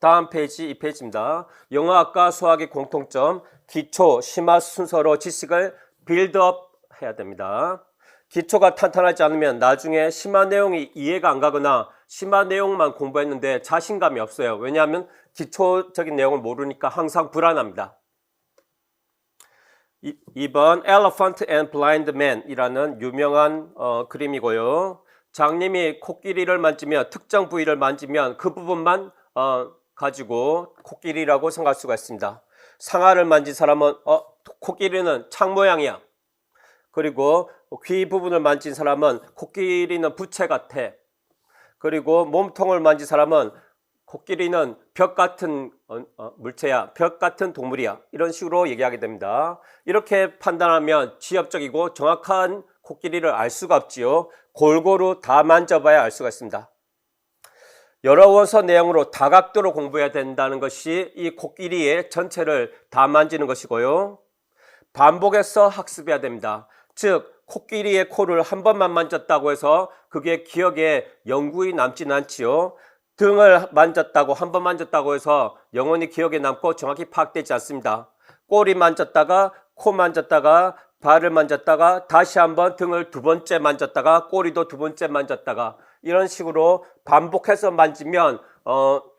다음 페이지 2페이지입니다. 영어학과 수학의 공통점, 기초, 심화 순서로 지식을 빌드업 해야 됩니다. 기초가 탄탄하지 않으면 나중에 심화 내용이 이해가 안 가거나 심화 내용만 공부했는데 자신감이 없어요. 왜냐하면 기초적인 내용을 모르니까 항상 불안합니다. 2번 Elephant and Blind Man 이라는 유명한 그림이고요. 장님이 코끼리를 만지면, 특정 부위를 만지면 그 부분만 가지고 코끼리라고 생각할 수가 있습니다. 상아를 만진 사람은 코끼리는 창 모양이야. 그리고 귀 부분을 만진 사람은 코끼리는 부채 같아. 그리고 몸통을 만진 사람은 코끼리는 벽 같은 물체야, 벽 같은 동물이야, 이런 식으로 얘기하게 됩니다. 이렇게 판단하면 지엽적이고 정확한 코끼리를 알 수가 없지요. 골고루 다 만져봐야 알 수가 있습니다. 여러 원서 내용으로 다각도로 공부해야 된다는 것이 이 코끼리의 전체를 다 만지는 것이고요. 반복해서 학습해야 됩니다. 즉 코끼리의 코를 한 번만 만졌다고 해서 그게 기억에 영구히 남지는 않지요. 등을 만졌다고, 한 번 만졌다고 해서 영원히 기억에 남고 정확히 파악되지 않습니다. 꼬리 만졌다가, 코 만졌다가, 발을 만졌다가, 다시 한번 등을 두 번째 만졌다가, 꼬리도 두 번째 만졌다가, 이런 식으로 반복해서 만지면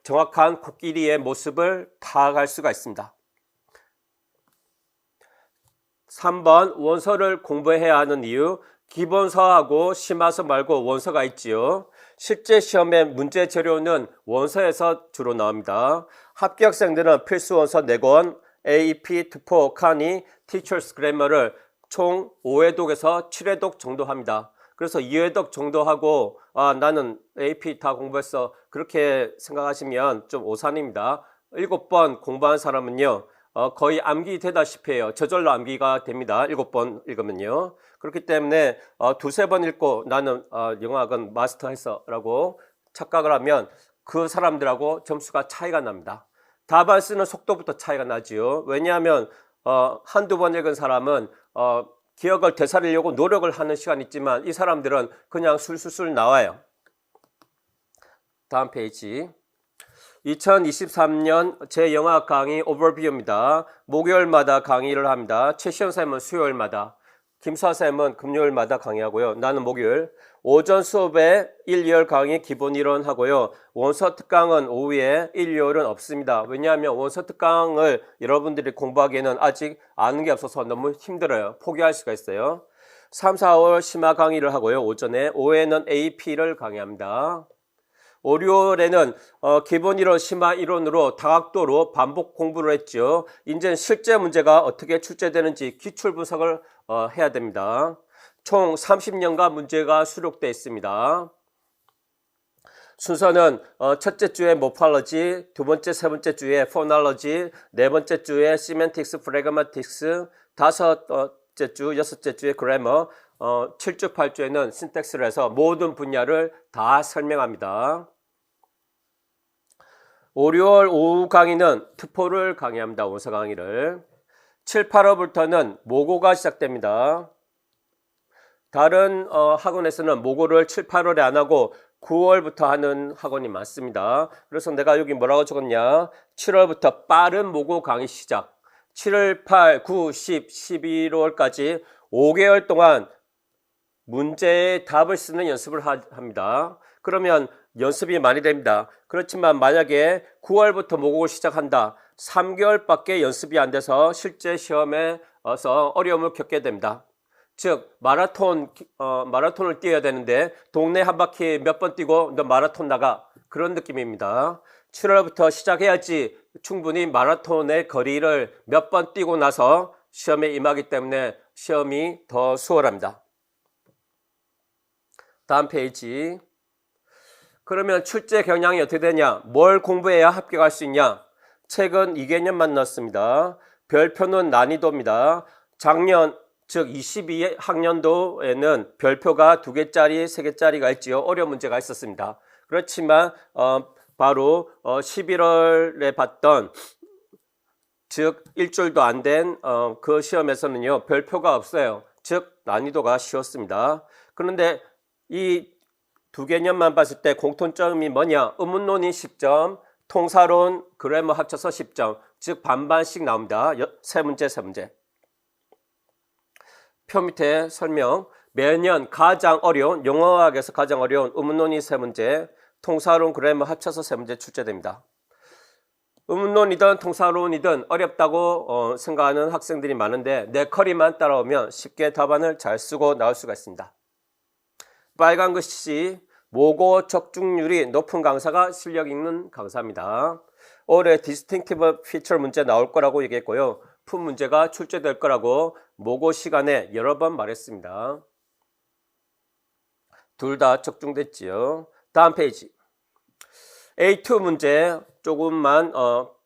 정확한 코끼리의 모습을 파악할 수가 있습니다. 3번 원서를 공부해야 하는 이유, 기본서하고 심화서 말고 원서가 있지요. 실제 시험의 문제 재료는 원서에서 주로 나옵니다. 합격생들은 필수 원서 4권, AP, TOEFL, 카니, Teachers Grammar를 총 5회독에서 7회독 정도 합니다. 그래서 2회독 정도 하고 나는 AP 다 공부했어, 그렇게 생각하시면 좀 오산입니다. 7번 공부한 사람은요 거의 암기 되다시피 해요. 저절로 암기가 됩니다. 7번 읽으면요. 그렇기 때문에 두세 번 읽고 나는 영어학은 마스터했어 라고 착각을 하면 그 사람들하고 점수가 차이가 납니다. 답안 쓰는 속도부터 차이가 나지요. 왜냐하면 한두 번 읽은 사람은 기억을 되살리려고 노력을 하는 시간이 있지만 이 사람들은 그냥 술술술 나와요. 다음 페이지. 2023년 제 영어학 강의 오버뷰입니다. 목요일마다 강의를 합니다. 최시현 쌤은 수요일마다, 김수아 쌤은 금요일마다 강의하고요. 나는 목요일. 오전 수업에 1, 2월 강의 기본 이론 하고요. 원서 특강은 오후에 1, 2월은 없습니다. 왜냐하면 원서 특강을 여러분들이 공부하기에는 아직 아는 게 없어서 너무 힘들어요. 포기할 수가 있어요. 3, 4월 심화 강의를 하고요. 오전에. 오후에는 AP를 강의합니다. 월요일에는 기본 이론, 심화 이론으로 다각도로 반복 공부를 했죠. 이제 실제 문제가 어떻게 출제되는지 기출 분석을 해야 됩니다. 총 30년간 문제가 수록되어 있습니다. 순서는 첫째 주에 모팔러지, 두 번째, 세 번째 주에 포널러지, 네 번째 주에 시멘틱스, 프래그마틱스, 다섯째 주, 여섯째 주에 그래머, 7주, 8주에는 신텍스를 해서 모든 분야를 다 설명합니다. 월요일 오후 강의는 투포를 강의합니다. 원서 강의를. 7, 8월부터는 모고가 시작됩니다. 다른 학원에서는 모고를 7, 8월에 안 하고 9월부터 하는 학원이 많습니다. 그래서 내가 여기 뭐라고 적었냐, 7월부터 빠른 모고 강의 시작, 7월, 8, 9, 10, 11월까지 5개월 동안 문제의 답을 쓰는 연습을 합니다. 그러면 연습이 많이 됩니다. 그렇지만 만약에 9월부터 모국을 시작한다. 3개월밖에 연습이 안 돼서 실제 시험에 와서 어려움을 겪게 됩니다. 즉 마라톤을 뛰어야 되는데 동네 한 바퀴 몇 번 뛰고 너 마라톤 나가, 그런 느낌입니다. 7월부터 시작해야지 충분히 마라톤의 거리를 몇 번 뛰고 나서 시험에 임하기 때문에 시험이 더 수월합니다. 다음 페이지. 그러면 출제 경향이 어떻게 되냐? 뭘 공부해야 합격할 수 있냐? 최근 2개년만 넣었습니다. 별표는 난이도입니다. 작년 즉 22학년도에는 별표가 2개짜리, 3개짜리가 있지요. 어려운 문제가 있었습니다. 그렇지만 바로 11월에 봤던, 즉 일주일도 안 된 그 시험에서는요, 별표가 없어요. 즉 난이도가 쉬웠습니다. 그런데 이 2개년만 봤을 때 공통점이 뭐냐? 의문론이 10점, 통사론, 그래머 합쳐서 10점, 즉 반반씩 나옵니다. 3문제. 표 밑에 설명. 매년 가장 어려운, 영어학에서 가장 어려운 의문론이 3문제, 통사론, 그래머 합쳐서 3문제 출제됩니다. 의문론이든 통사론이든 어렵다고 생각하는 학생들이 많은데 내 커리만 따라오면 쉽게 답안을 잘 쓰고 나올 수가 있습니다. 빨간 글씨 모고 적중률이 높은 강사가 실력 있는 강사입니다. 올해 디스팅티브 피처 문제 나올 거라고 얘기했고요. 푼 문제가 출제될 거라고 모고 시간에 여러 번 말했습니다. 둘 다 적중됐지요. 다음 페이지. A2 문제 조금만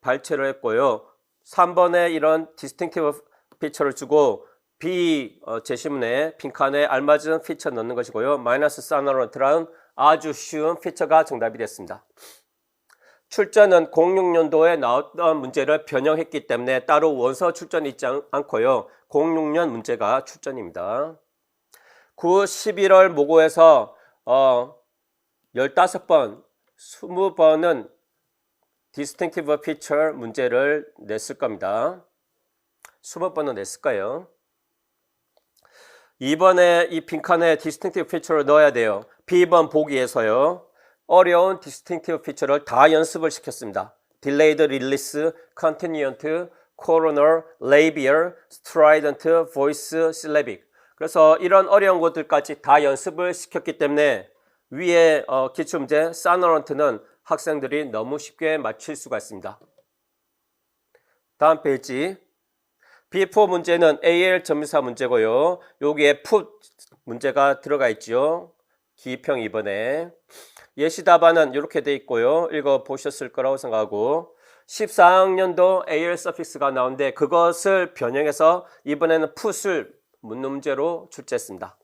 발췌를 했고요. 3번에 이런 디스팅티브 피처를 주고 B 제시문에 빈칸에 알맞은 피처 넣는 것이고요. 마이너스 사너런트랑 아주 쉬운 피처가 정답이 됐습니다. 출전은 06년도에 나왔던 문제를 변형했기 때문에 따로 원서 출전이 있지 않고요. 06년 문제가 출전입니다. 9, 11월 모고에서 15번, 20번은 디스팅티브 피처 문제를 냈을 겁니다. 20번은 냈을 거예요. 이번에 이 빈칸에 디스팅티브 피처를 넣어야 돼요. B번 보기에서요. 어려운 디스팅티브 피처를 다 연습을 시켰습니다. Delayed Release, Continuant, Coronal, Labial, Strident, Voice, Syllabic. 그래서 이런 어려운 것들까지 다 연습을 시켰기 때문에 위에 기출문제 사너런트는 학생들이 너무 쉽게 맞힐 수가 있습니다. 다음 페이지. B4 문제는 AL 점유사 문제고요. 여기에 put 문제가 들어가 있죠. 기평 2번에. 예시 답안은 이렇게 돼 있고요. 읽어보셨을 거라고 생각하고 14학년도 AL 서픽스가 나오는데 그것을 변형해서 이번에는 put을 묻는 문제로 출제했습니다.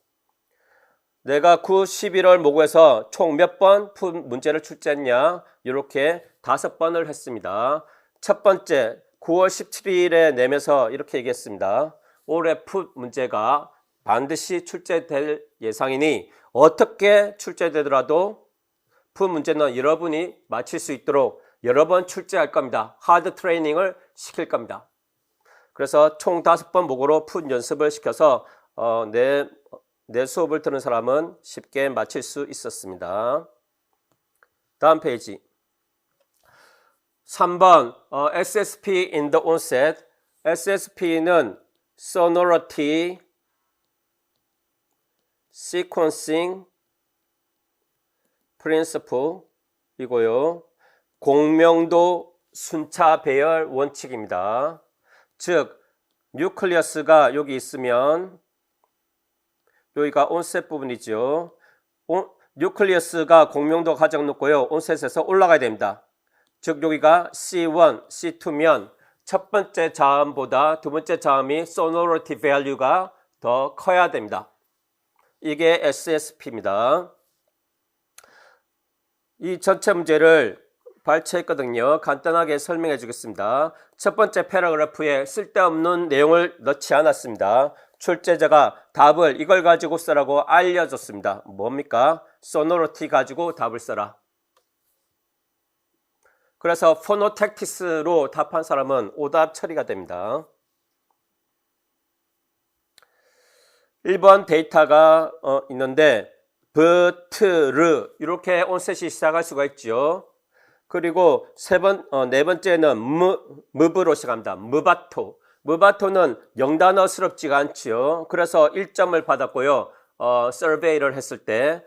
내가 9, 11월 모고에서 총 몇 번 put 문제를 출제했냐? 이렇게 5번을 했습니다. 첫 번째 9월 17일에 내면서 이렇게 얘기했습니다. 올해 put 문제가 반드시 출제될 예상이니 어떻게 출제되더라도 put 문제는 여러분이 맞힐 수 있도록 여러 번 출제할 겁니다. 하드 트레이닝을 시킬 겁니다. 그래서 총 5번 모고로 put 연습을 시켜서 내 수업을 들은 사람은 쉽게 맞힐 수 있었습니다. 다음 페이지. 3번 SSP in the onset. SSP는 Sonority, Sequencing Principle 이고요. 공명도 순차 배열 원칙입니다. 즉 뉴클리어스가 여기 있으면 여기가 온셋 부분이죠. 뉴클리어스가 공명도 가장 높고요. 온셋에서 올라가야 됩니다. 즉 여기가 C1, C2면 첫 번째 자음보다 두 번째 자음이 sonority value가 더 커야 됩니다. 이게 SSP입니다. 이 전체 문제를 발췌했거든요. 간단하게 설명해 주겠습니다. 첫 번째 패러그래프에 쓸데없는 내용을 넣지 않았습니다. 출제자가 답을 이걸 가지고 써라고 알려줬습니다. 뭡니까? sonority 가지고 답을 써라. 그래서 포노텍티스로 답한 사람은 오답 처리가 됩니다. 1번 데이터가 있는데 버트르 이렇게 온셋이 시작할 수가 있죠. 그리고 네 번째는 무브로 시작합니다. 무바토는 영단어스럽지가 않지요. 그래서 1점을 받았고요. 서베이를 했을 때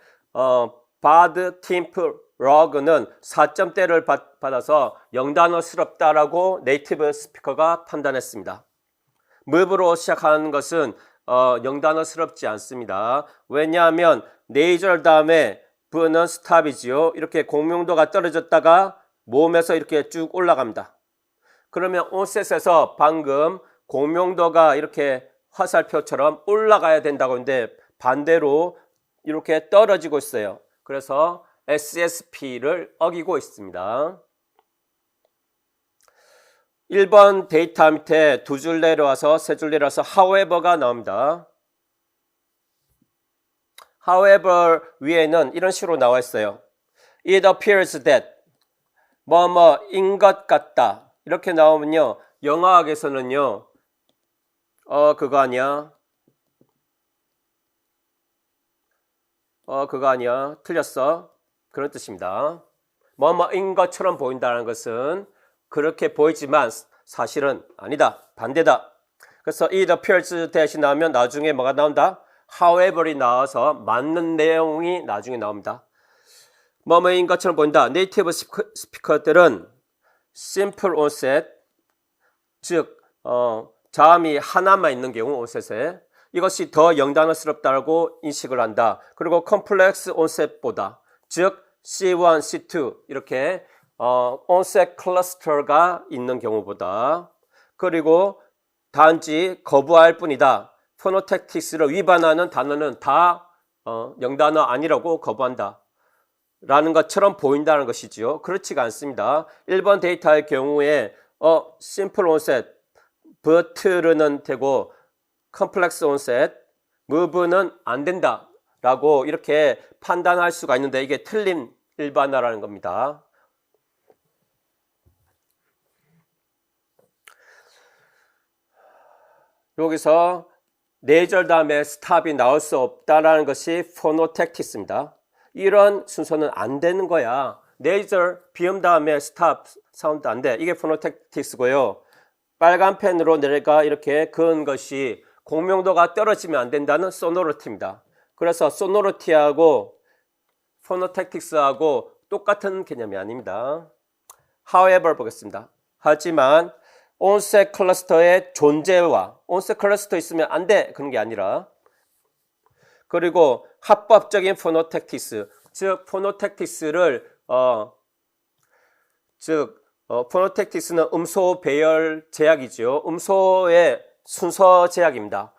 바드 팀프 러그는 4점대를 받아서 영단어스럽다라고 네이티브 스피커가 판단했습니다. 무브로 시작하는 것은 영단어스럽지 않습니다. 왜냐하면 네이절 다음에 V는 스탑이지요. 이렇게 공명도가 떨어졌다가 몸에서 이렇게 쭉 올라갑니다. 그러면 온셋에서 방금 공명도가 이렇게 화살표처럼 올라가야 된다고 하는데 반대로 이렇게 떨어지고 있어요. 그래서 SSP를 어기고 있습니다. 1번 데이터 밑에 두 줄 내려와서 세 줄 내려와서 however가 나옵니다. however 위에는 이런 식으로 나와 있어요. It appears that 뭐뭐인 것 같다. 이렇게 나오면요. 영어학에서는요. 그거 아니야. 그거 아니야. 틀렸어. 그런 뜻입니다. 뭐뭐인 것처럼 보인다는 것은 그렇게 보이지만 사실은 아니다. 반대다. 그래서 it appears that이 나오면 나중에 뭐가 나온다? however이 나와서 맞는 내용이 나중에 나옵니다. 뭐뭐인 것처럼 보인다. 네이티브 스피커들은 simple onset, 즉 자음이 하나만 있는 경우 onset에 이것이 더 영단어스럽다고 인식을 한다. 그리고 컴플렉스 onset보다, 즉 C1, C2 이렇게 onset 클러스터가 있는 경우보다, 그리고 단지 거부할 뿐이다. 포노텍틱스를 위반하는 단어는 다 영단어 아니라고 거부한다. 라는 것처럼 보인다는 것이지요. 그렇지가 않습니다. 1번 데이터의 경우에 simple onset, but는 되고 complex onset, move는 안 된다 라고 이렇게 판단할 수가 있는데 이게 틀린 일반어라는 겁니다. 여기서 네 절 다음에 스탑이 나올 수 없다라는 것이 포노텍틱스입니다. 이런 순서는 안 되는 거야. 네 절 비음 다음에 스탑 사운드 안 돼. 이게 포노텍틱스고요. 빨간 펜으로 내가 이렇게 그은 것이 공명도가 떨어지면 안 된다는 소노리티입니다. 그래서 소노리티하고 포노텍틱스하고 똑같은 개념이 아닙니다. however 보겠습니다. 하지만 온셋 클러스터의 존재와 온셋 클러스터 있으면 안 돼 그런 게 아니라, 그리고 합법적인 포노텍틱스, 즉 포노텍틱스를 포노텍틱스는 음소 배열 제약이죠. 음소의 순서 제약입니다.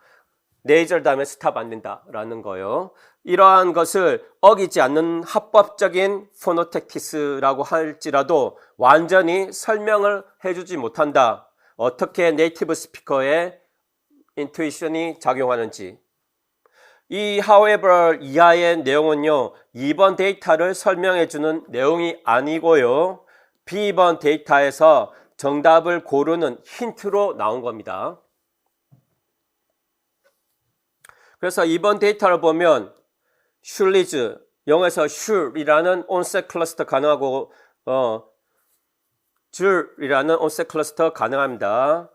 네 절 다음에 스탑 안 된다라는 거요. 이러한 것을 어기지 않는 합법적인 포노텍틱스라고 할지라도 완전히 설명을 해주지 못한다. 어떻게 네이티브 스피커의 인투이션이 작용하는지. 이 however 이하의 내용은요, 2번 데이터를 설명해주는 내용이 아니고요, B번 데이터에서 정답을 고르는 힌트로 나온 겁니다. 그래서 2번 데이터를 보면 슐리즈, 영어에서 슐이라는 온셋 클러스터 가능하고 줄이라는 온셋 클러스터 가능합니다.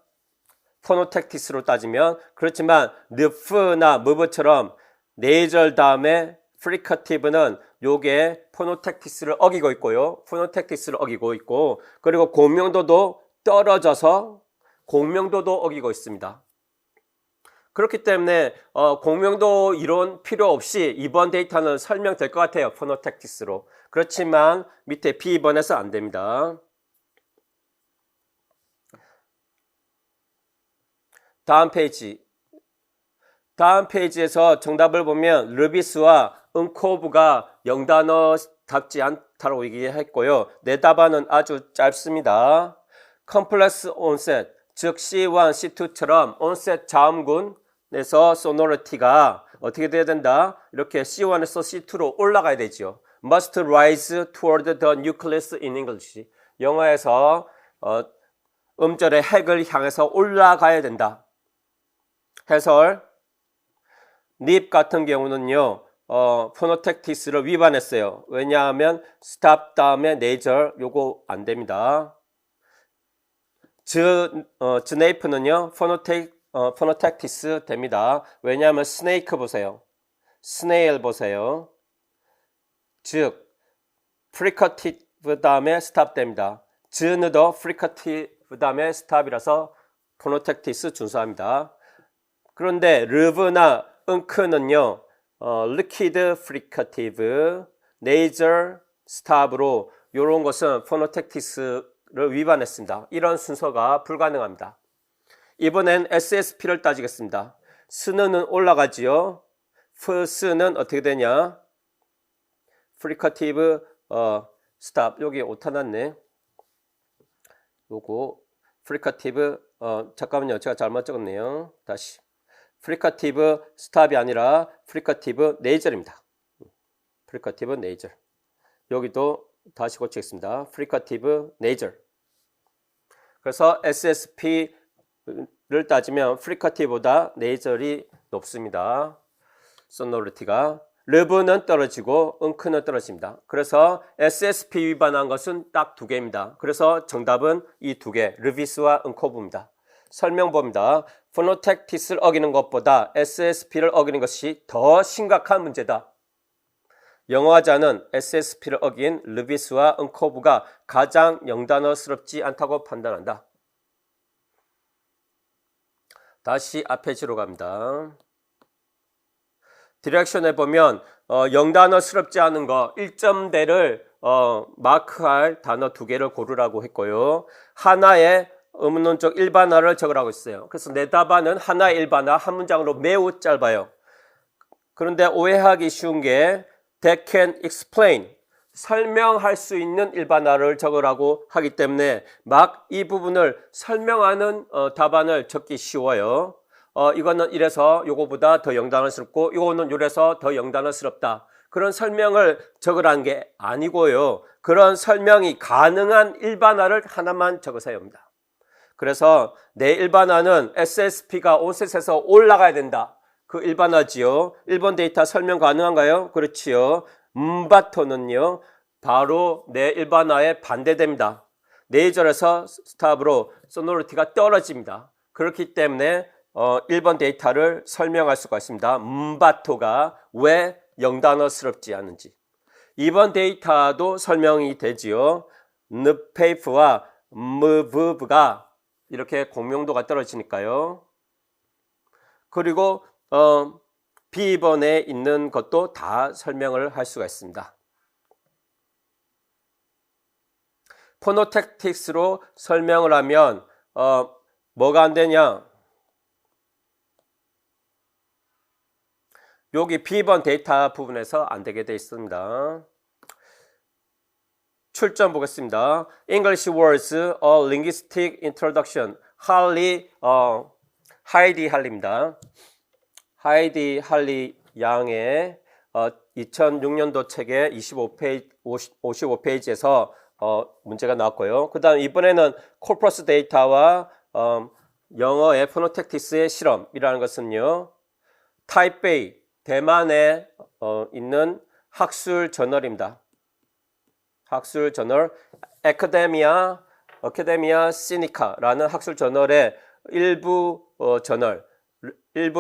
포노텍틱스로 따지면. 그렇지만 느프나 무브처럼 네 절 다음에 프리커티브는 요게 포노텍틱스를 어기고 있고요. 포노텍틱스를 어기고 있고, 그리고 공명도도 떨어져서 공명도도 어기고 있습니다. 그렇기 때문에 공명도 이론 필요 없이 이번 데이터는 설명될 것 같아요. 포노텍틱스로. 그렇지만 밑에 B번에서 안 됩니다. 다음 페이지에서 정답을 보면 르비스와 은코브가 영단어답지 않다고 얘기했고요. 내 답안은 아주 짧습니다. 컴플렉스 온셋, 즉 C1, C2처럼 온셋 자음군에서 소노리티가 어떻게 돼야 된다? 이렇게 C1에서 C2로 올라가야 되죠. Must rise toward the nucleus in English. 영어에서 음절의 핵을 향해서 올라가야 된다. 해설. 닙 같은 경우는요, 포노텍티스를 위반했어요. 왜냐하면 stop 다음에 nasal 요거 안 됩니다. 즈네이프는요, 포노텍티스 됩니다. 왜냐하면 스네이크 보세요. 스네일 보세요. 즉, 프리커티브 다음에 스탑 됩니다. 즈느도 프리커티브 다음에 스탑이라서 포노텍티스 준수합니다. 그런데 르브나 응크는요, 리퀴드 프리커티브, 네이저 스탑으로 이런 것은 포노텍티스를 위반했습니다. 이런 순서가 불가능합니다. 이번엔 SSP를 따지겠습니다. 스는 올라가지요. 프스는 어떻게 되냐? 프리커티브 스탑 여기 오타 났네. 요거 프리커티브 잠깐만요. 제가 잘못 적었네요. 다시 프리커티브 스탑이 아니라 프리커티브 네이절입니다. 프리커티브 네이절. 여기도 다시 고치겠습니다. 프리커티브 네이절. 그래서 SSP를 따지면 프리커티브보다 네이절이 높습니다. 소노리티가. 르브는 떨어지고 응크는 떨어집니다. 그래서 SSP 위반한 것은 딱 두 개입니다. 그래서 정답은 이 두 개, 르비스와 응코브입니다. 설명봅니다. 포노텍티스를 어기는 것보다 SSP를 어기는 것이 더 심각한 문제다. 영어하자는 SSP를 어긴 르비스와 응코브가 가장 영단어스럽지 않다고 판단한다. 다시 앞에 지로 갑니다. 디렉션에 보면 영단어스럽지 않은 거 1점대를 마크할 단어 두 개를 고르라고 했고요. 하나의 의문론적 일반화를 적으라고 했어요. 그래서 내 답안은 하나의 일반화 한 문장으로 매우 짧아요. 그런데 오해하기 쉬운 게 That can explain, 설명할 수 있는 일반화를 적으라고 하기 때문에 막 이 부분을 설명하는 답안을 적기 쉬워요. 이거는 이래서 요거보다 더 영단어스럽고 요거는 요래서 더 영단어스럽다. 그런 설명을 적으라는 게 아니고요. 그런 설명이 가능한 일반화를 하나만 적으셔야 합니다. 그래서 내 일반화는 SSP가 온셋에서 올라가야 된다. 그 일반화지요. 1번 데이터 설명 가능한가요? 그렇지요. 바토는요. 바로 내 일반화에 반대됩니다. 네이절에서 스탑으로 소노리티가 떨어집니다. 그렇기 때문에 1번 데이터를 설명할 수가 있습니다. 바토가 왜 영단어스럽지 않은지. 2번 데이터도 설명이 되지요. 느페이프와 무브가 이렇게 공명도가 떨어지니까요. 그리고 B번에 있는 것도 다 설명을 할 수가 있습니다. 포노텍틱스로 설명을 하면 뭐가 안 되냐? 여기 B번 데이터 부분에서 안 되게 되어 있습니다. 출전 보겠습니다. English words, a linguistic introduction. 하이디 할리입니다. 하이디 할리 양의 2006년도 책의 55페이지에서 문제가 나왔고요. 그 다음 이번에는 코퍼스 데이터와 영어의 포노텍티스의 실험이라는 것은요. 타이베이, 대만에 있는 학술 저널입니다. 학술 저널 아카데미아 시니카라는 학술 저널의 일부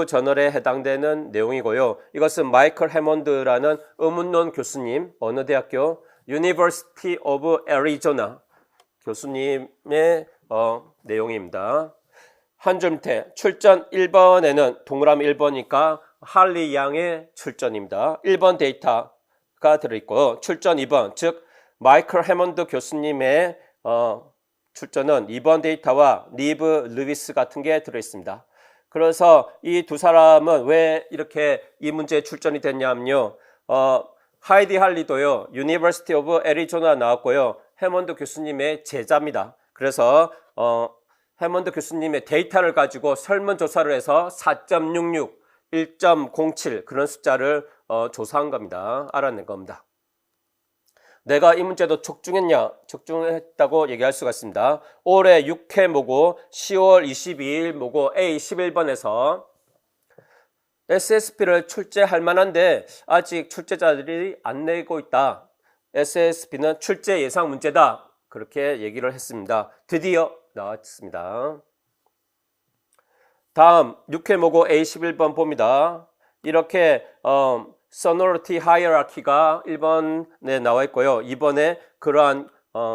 저널에 해당되는 내용이고요. 이것은 마이클 해몬드라는 의문론 교수님, 어느 대학교? University of Arizona 교수님의 내용입니다. 한 줄 밑에 출전 1번에는 동그라미 1번이니까 할리 양의 출전입니다. 1번 데이터가 들어있고 출전 2번, 즉 마이클 해몬드 교수님의 출전은 2번 데이터와 리브 루비스 같은 게 들어있습니다. 그래서 이 두 사람은 왜 이렇게 이 문제에 출전이 됐냐면요. 하이디 할리도요. University of Arizona 나왔고요. 해몬드 교수님의 제자입니다. 그래서 해몬드 교수님의 데이터를 가지고 설문조사를 해서 4.66, 1.07 그런 숫자를 조사한 겁니다. 알아낸 겁니다. 내가 이 문제도 적중했냐? 적중했다고 얘기할 수가 있습니다. 올해 6회 모고 10월 22일 모고 A11번에서 SSP를 출제할 만한데 아직 출제자들이 안 내고 있다. SSP는 출제 예상 문제다. 그렇게 얘기를 했습니다. 드디어 나왔습니다. 다음 6회 모고 A11번 봅니다. 이렇게 sonority hierarchy가 1번에 나와 있고요. 2번에 그러한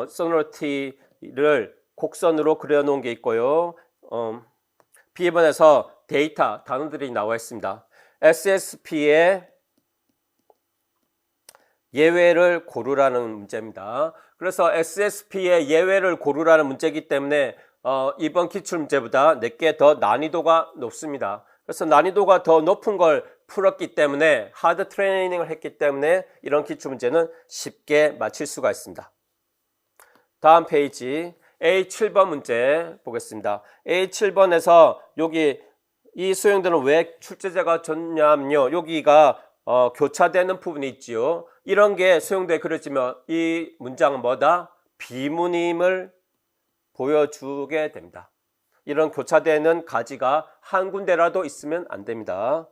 sonority를 곡선으로 그려놓은 게 있고요. B번에서 데이터 단어들이 나와 있습니다. SSP의 예외를 고르라는 문제입니다. 그래서 SSP의 예외를 고르라는 문제이기 때문에 이번 기출문제보다 4개 더 난이도가 높습니다. 그래서 난이도가 더 높은 걸 풀었기 때문에 하드 트레이닝을 했기 때문에 이런 기출문제는 쉽게 맞힐 수가 있습니다. 다음 페이지 A7번 문제 보겠습니다. A7번에서 여기 이 수형들은 왜 출제자가 줬냐면요. 여기가 교차되는 부분이 있지요. 이런 게 수용도에 그려지면 이 문장은 뭐다? 비문임을 보여주게 됩니다. 이런 교차되는 가지가 한 군데라도 있으면 안 됩니다.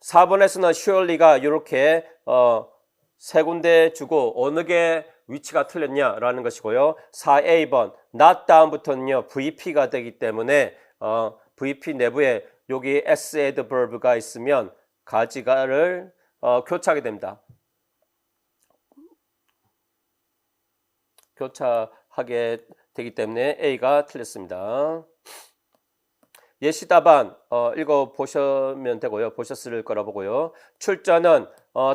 4번에서는 surely가 이렇게 세 군데 주고 어느 게 위치가 틀렸냐라는 것이고요. 4A번 not 다음부터는요 VP가 되기 때문에 VP 내부에 여기 S adverb가 있으면 가지가를 교차하게 됩니다. 교차하게 되기 때문에 A가 틀렸습니다. 예시 답안 읽어보시면 되고요. 보셨을 거라 보고요. 출전은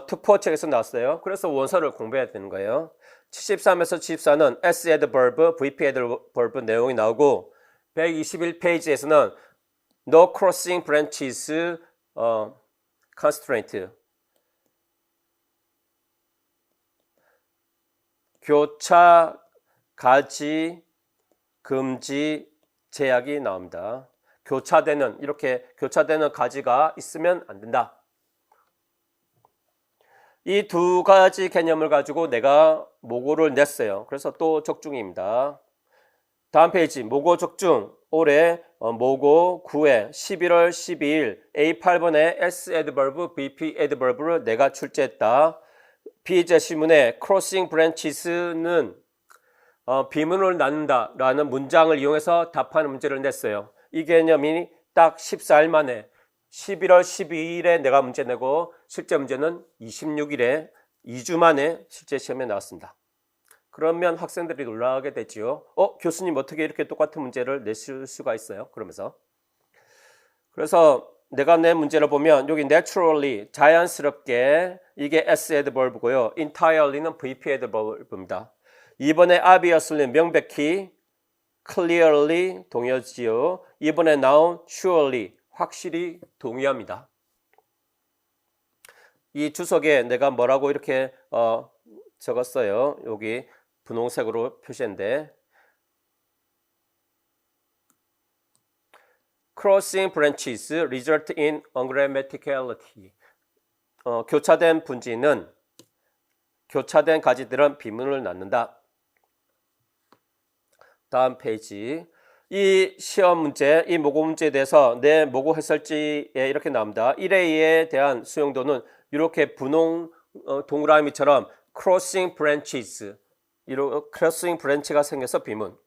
특포책에서 나왔어요. 그래서 원서를 공부해야 되는 거예요. 73에서 74는 S adverb, VP adverb 내용이 나오고 121페이지에서는 No crossing branches constraint 교차 가지 금지 제약이 나옵니다. 교차되는 이렇게 교차되는 가지가 있으면 안 된다. 이 두 가지 개념을 가지고 내가 모고를 냈어요. 그래서 또 적중입니다. 다음 페이지 모고 적중 올해 모고 9회 11월 12일 A8번에 S adverb, VP adverb를 내가 출제했다. B제시문에 crossing branches는 비문을 나눈다 라는 문장을 이용해서 답하는 문제를 냈어요. 이 개념이 딱 14일 만에 11월 12일에 내가 문제 내고 실제 문제는 26일에 2주 만에 실제 시험에 나왔습니다. 그러면 학생들이 놀라게 되지요. 교수님 어떻게 이렇게 똑같은 문제를 내실 수가 있어요? 그러면서. 그래서 내가 낸 문제를 보면 여기 naturally 자연스럽게 이게 S adverb고요. entirely는 VP adverb입니다. 이번에 obviously는 명백히 clearly 동의어지요. 이번에 나온 surely 확실히 동의합니다. 이 주석에 내가 뭐라고 이렇게 적었어요. 여기 분홍색으로 표시했는데 crossing branches result in ungrammaticality. 교차된 분지는 교차된 가지들은 비문을 낳는다. 다음 페이지. 이 시험 문제, 이 모고 문제에 대해서 내 모고 해설지에 이렇게 나옵니다. 1A에 대한 수용도는 이렇게 분홍 동그라미처럼 crossing branches, 이렇게 crossing branch가 생겨서 비문.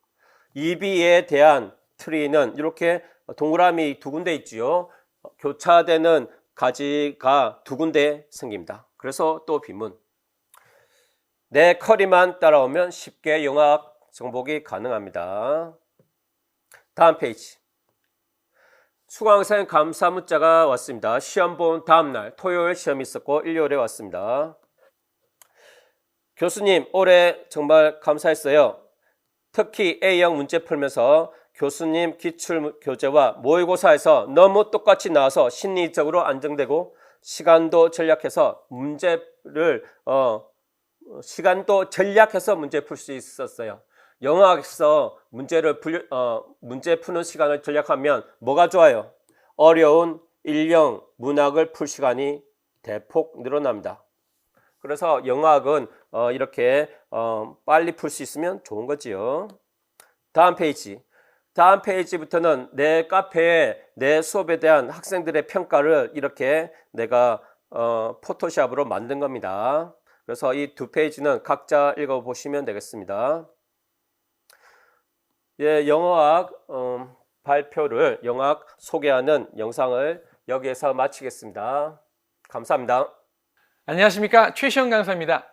2B에 대한 tree는 이렇게 동그라미 두 군데 있지요. 교차되는 가지가 두 군데 생깁니다. 그래서 또 비문. 내 커리만 따라오면 쉽게 영어학 정복이 가능합니다. 다음 페이지. 수강생 감사 문자가 왔습니다. 시험 본 다음날 토요일 시험이 있었고 일요일에 왔습니다. 교수님 올해 정말 감사했어요. 특히 A형 문제 풀면서 교수님 기출교재와 모의고사에서 너무 똑같이 나와서 심리적으로 안정되고 시간도 전략해서 문제 풀 수 있었어요. 영어학에서 문제 푸는 시간을 전략하면 뭐가 좋아요? 어려운 일형 문학을 풀 시간이 대폭 늘어납니다. 그래서 영어학은 이렇게 빨리 풀 수 있으면 좋은 거지요. 다음 페이지. 다음 페이지부터는 내 카페에 내 수업에 대한 학생들의 평가를 이렇게 내가 포토샵으로 만든 겁니다. 그래서 이 두 페이지는 각자 읽어보시면 되겠습니다. 예, 영어학 발표를 영어학 소개하는 영상을 여기에서 마치겠습니다. 감사합니다. 안녕하십니까, 최시영 강사입니다.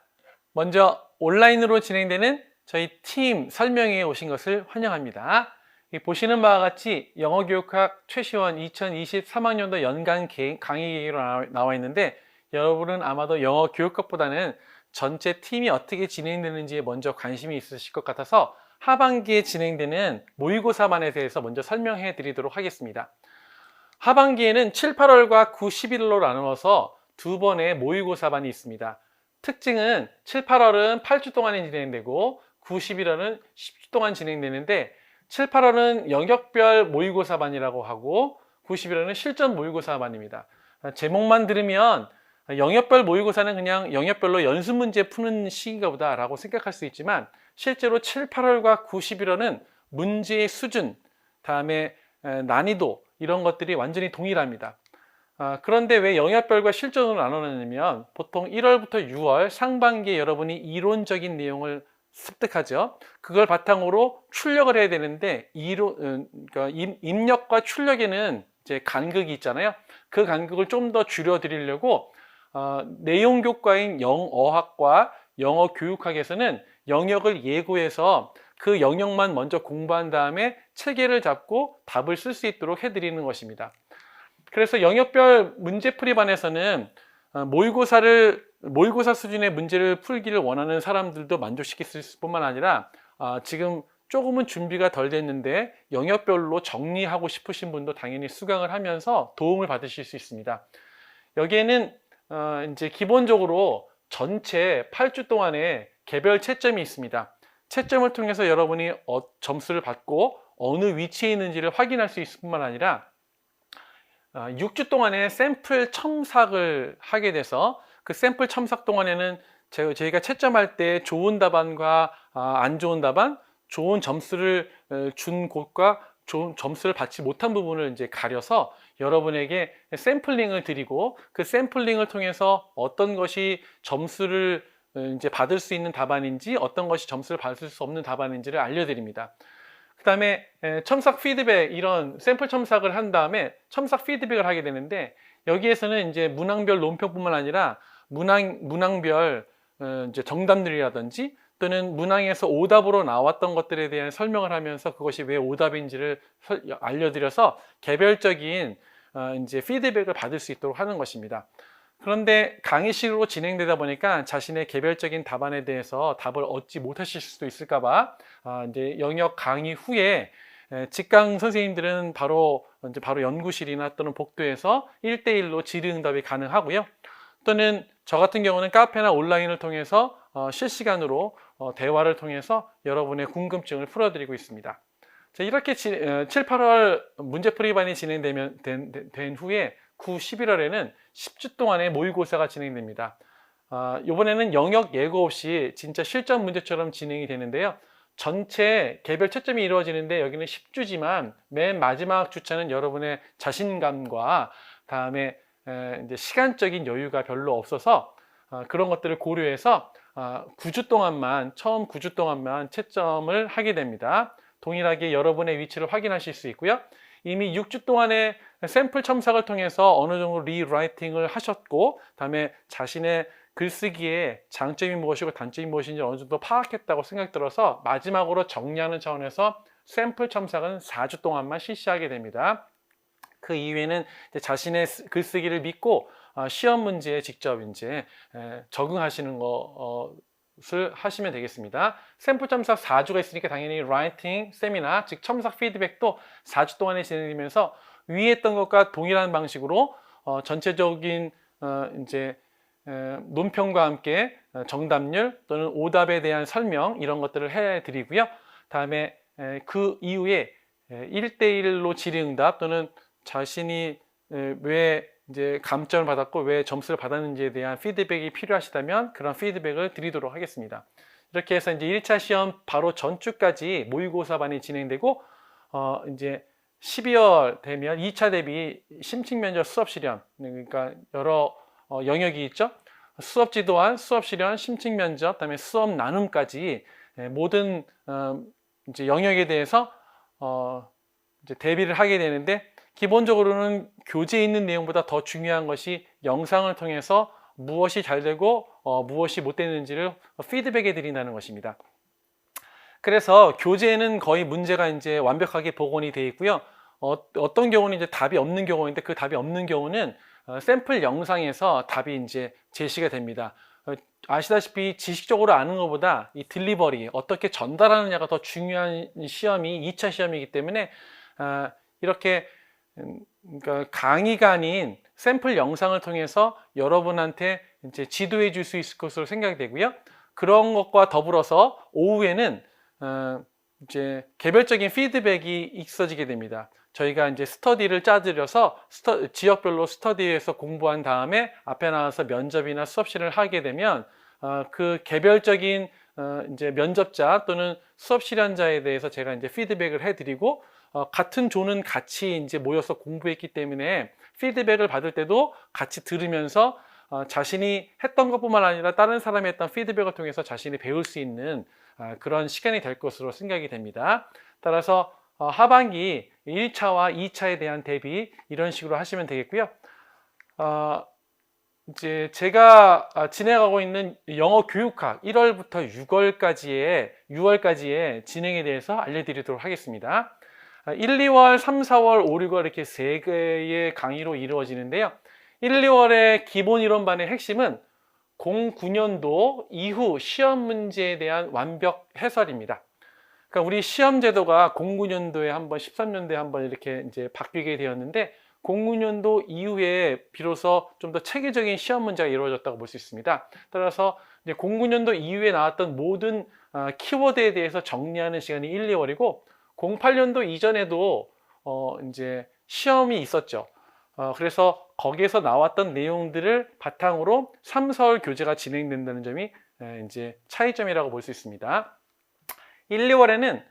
먼저 온라인으로 진행되는 저희 팀 설명회에 오신 것을 환영합니다. 보시는 바와 같이 영어교육학 최시원 2023학년도 연간 강의 계획으로 나와 있는데, 여러분은 아마도 영어교육학보다는 전체 팀이 어떻게 진행되는지에 먼저 관심이 있으실 것 같아서 하반기에 진행되는 모의고사반에 대해서 먼저 설명해 드리도록 하겠습니다. 하반기에는 7, 8월과 9, 11월로 나누어서 두 번의 모의고사반이 있습니다. 특징은 7, 8월은 8주 동안에 진행되고 9, 11월은 10주 동안 진행되는데, 7, 8월은 영역별 모의고사반이라고 하고 9, 11월은 실전 모의고사반입니다. 제목만 들으면 영역별 모의고사는 그냥 영역별로 연습 문제 푸는 시기인가 보다 라고 생각할 수 있지만, 실제로 7, 8월과 9, 11월은 문제의 수준, 다음에 난이도 이런 것들이 완전히 동일합니다. 그런데 왜 영역별과 실전으로 나누냐면, 보통 1월부터 6월 상반기에 여러분이 이론적인 내용을 습득하죠. 그걸 바탕으로 출력을 해야 되는데, 그러니까 입력과 출력에는 이제 간극이 있잖아요. 그 간극을 좀 더 줄여드리려고 내용 교과인 영어학과 영어교육학에서는 영역을 예고해서 그 영역만 먼저 공부한 다음에 체계를 잡고 답을 쓸 수 있도록 해드리는 것입니다. 그래서 영역별 문제풀이반에서는 모의고사 수준의 문제를 풀기를 원하는 사람들도 만족시킬 뿐만 아니라, 지금 조금은 준비가 덜 됐는데 영역별로 정리하고 싶으신 분도 당연히 수강을 하면서 도움을 받으실 수 있습니다. 여기에는 이제 기본적으로 전체 8주 동안에 개별 채점이 있습니다. 채점을 통해서 여러분이 점수를 받고 어느 위치에 있는지를 확인할 수 있을 뿐만 아니라, 6주 동안에 샘플 첨삭을 하게 돼서 그 샘플 첨삭 동안에는 저희가 채점할 때 좋은 답안과 안 좋은 답안, 좋은 점수를 준 곳과 좋은 점수를 받지 못한 부분을 이제 가려서 여러분에게 샘플링을 드리고, 그 샘플링을 통해서 어떤 것이 점수를 이제 받을 수 있는 답안인지, 어떤 것이 점수를 받을 수 없는 답안인지를 알려드립니다. 그 다음에 첨삭 피드백, 이런 샘플 첨삭을 한 다음에 첨삭 피드백을 하게 되는데, 여기에서는 이제 문항별 논평뿐만 아니라 문항별 이제 정답률이라든지, 또는 문항에서 오답으로 나왔던 것들에 대한 설명을 하면서 그것이 왜 오답인지를 알려드려서 개별적인 이제 피드백을 받을 수 있도록 하는 것입니다. 그런데 강의식으로 진행되다 보니까 자신의 개별적인 답안에 대해서 답을 얻지 못하실 수도 있을까봐, 이제 영역 강의 후에 직강 선생님들은 바로 연구실이나 또는 복도에서 1대1로 질의응답이 가능하고요. 또는 저 같은 경우는 카페나 온라인을 통해서 실시간으로 대화를 통해서 여러분의 궁금증을 풀어드리고 있습니다. 자, 이렇게 7, 8월 문제풀이반이 된 후에 9, 11월에는 10주 동안의 모의고사가 진행됩니다. 이번에는 영역 예고 없이 진짜 실전 문제처럼 진행이 되는데요. 전체 개별 채점이 이루어지는데 여기는 10주지만 맨 마지막 주차는 여러분의 자신감과 다음에 이제 시간적인 여유가 별로 없어서 그런 것들을 고려해서 9주 동안만, 처음 9주 동안만 채점을 하게 됩니다. 동일하게 여러분의 위치를 확인하실 수 있고요. 이미 6주 동안의 샘플 첨삭을 통해서 어느 정도 리라이팅을 하셨고, 다음에 자신의 글쓰기에 장점이 무엇이고 단점이 무엇인지 어느 정도 파악했다고 생각 들어서 마지막으로 정리하는 차원에서 샘플 첨삭은 4주 동안만 실시하게 됩니다. 그 이후에는 자신의 글쓰기를 믿고 시험 문제에 직접 이제 적응하시는 것을 하시면 되겠습니다. 샘플 첨삭 4주가 있으니까 당연히 라이팅 세미나, 즉 첨삭 피드백도 4주 동안에 진행되면서 위에 했던 것과 동일한 방식으로 전체적인 이제 논평과 함께 정답률 또는 오답에 대한 설명, 이런 것들을 해드리고요. 다음에 그 이후에 1대1로 질의응답 또는 자신이 왜 이제 감점을 받았고 왜 점수를 받았는지에 대한 피드백이 필요하시다면 그런 피드백을 드리도록 하겠습니다. 이렇게 해서 이제 1차 시험 바로 전주까지 모의고사반이 진행되고, 이제 12월 되면 2차 대비 심층 면접 수업 실현, 그러니까 여러 영역이 있죠. 수업 지도안, 수업 실현, 심층 면접, 그다음에 수업 나눔까지 모든 이제 영역에 대해서 이제 대비를 하게 되는데, 기본적으로는 교재에 있는 내용보다 더 중요한 것이 영상을 통해서 무엇이 잘 되고 무엇이 못 되는지를 피드백해 드린다는 것입니다. 그래서 교재에는 거의 문제가 이제 완벽하게 복원이 되어 있고요. 어떤 경우는 이제 답이 없는 경우인데, 그 답이 없는 경우는 샘플 영상에서 답이 이제 제시가 됩니다. 아시다시피 지식적으로 아는 것보다 이 딜리버리, 어떻게 전달하느냐가 더 중요한 시험이 2차 시험이기 때문에 이렇게 그러니까 강의가 아닌 샘플 영상을 통해서 여러분한테 이제 지도해 줄 수 있을 것으로 생각이 되고요. 그런 것과 더불어서 오후에는 이제 개별적인 피드백이 있어지게 됩니다. 저희가 이제 스터디를 짜드려서 지역별로 스터디에서 공부한 다음에 앞에 나와서 면접이나 수업 실현을 하게 되면 그 개별적인 이제 면접자 또는 수업 실현자에 대해서 제가 이제 피드백을 해드리고, 같은 조는 같이 이제 모여서 공부했기 때문에 피드백을 받을 때도 같이 들으면서 자신이 했던 것뿐만 아니라 다른 사람이 했던 피드백을 통해서 자신이 배울 수 있는 그런 시간이 될 것으로 생각이 됩니다. 따라서 하반기 1차와 2차에 대한 대비 이런 식으로 하시면 되겠고요. 이제 제가 진행하고 있는 영어 교육학 1월부터 6월까지의 진행에 대해서 알려드리도록 하겠습니다. 1, 2월, 3, 4월, 5, 6월 이렇게 3개의 강의로 이루어지는데요. 1, 2월의 기본 이론반의 핵심은 09년도 이후 시험 문제에 대한 완벽 해설입니다. 그러니까 우리 시험 제도가 09년도에 한번, 13년도에 한번 이렇게 이제 바뀌게 되었는데, 09년도 이후에 비로소 좀 더 체계적인 시험 문제가 이루어졌다고 볼 수 있습니다. 따라서 이제 09년도 이후에 나왔던 모든 키워드에 대해서 정리하는 시간이 1, 2월이고, 08년도 이전에도 이제 시험이 있었죠. 그래서 거기에서 나왔던 내용들을 바탕으로 3, 4월 교재가 진행된다는 점이 이제 차이점이라고 볼 수 있습니다. 1, 2월에는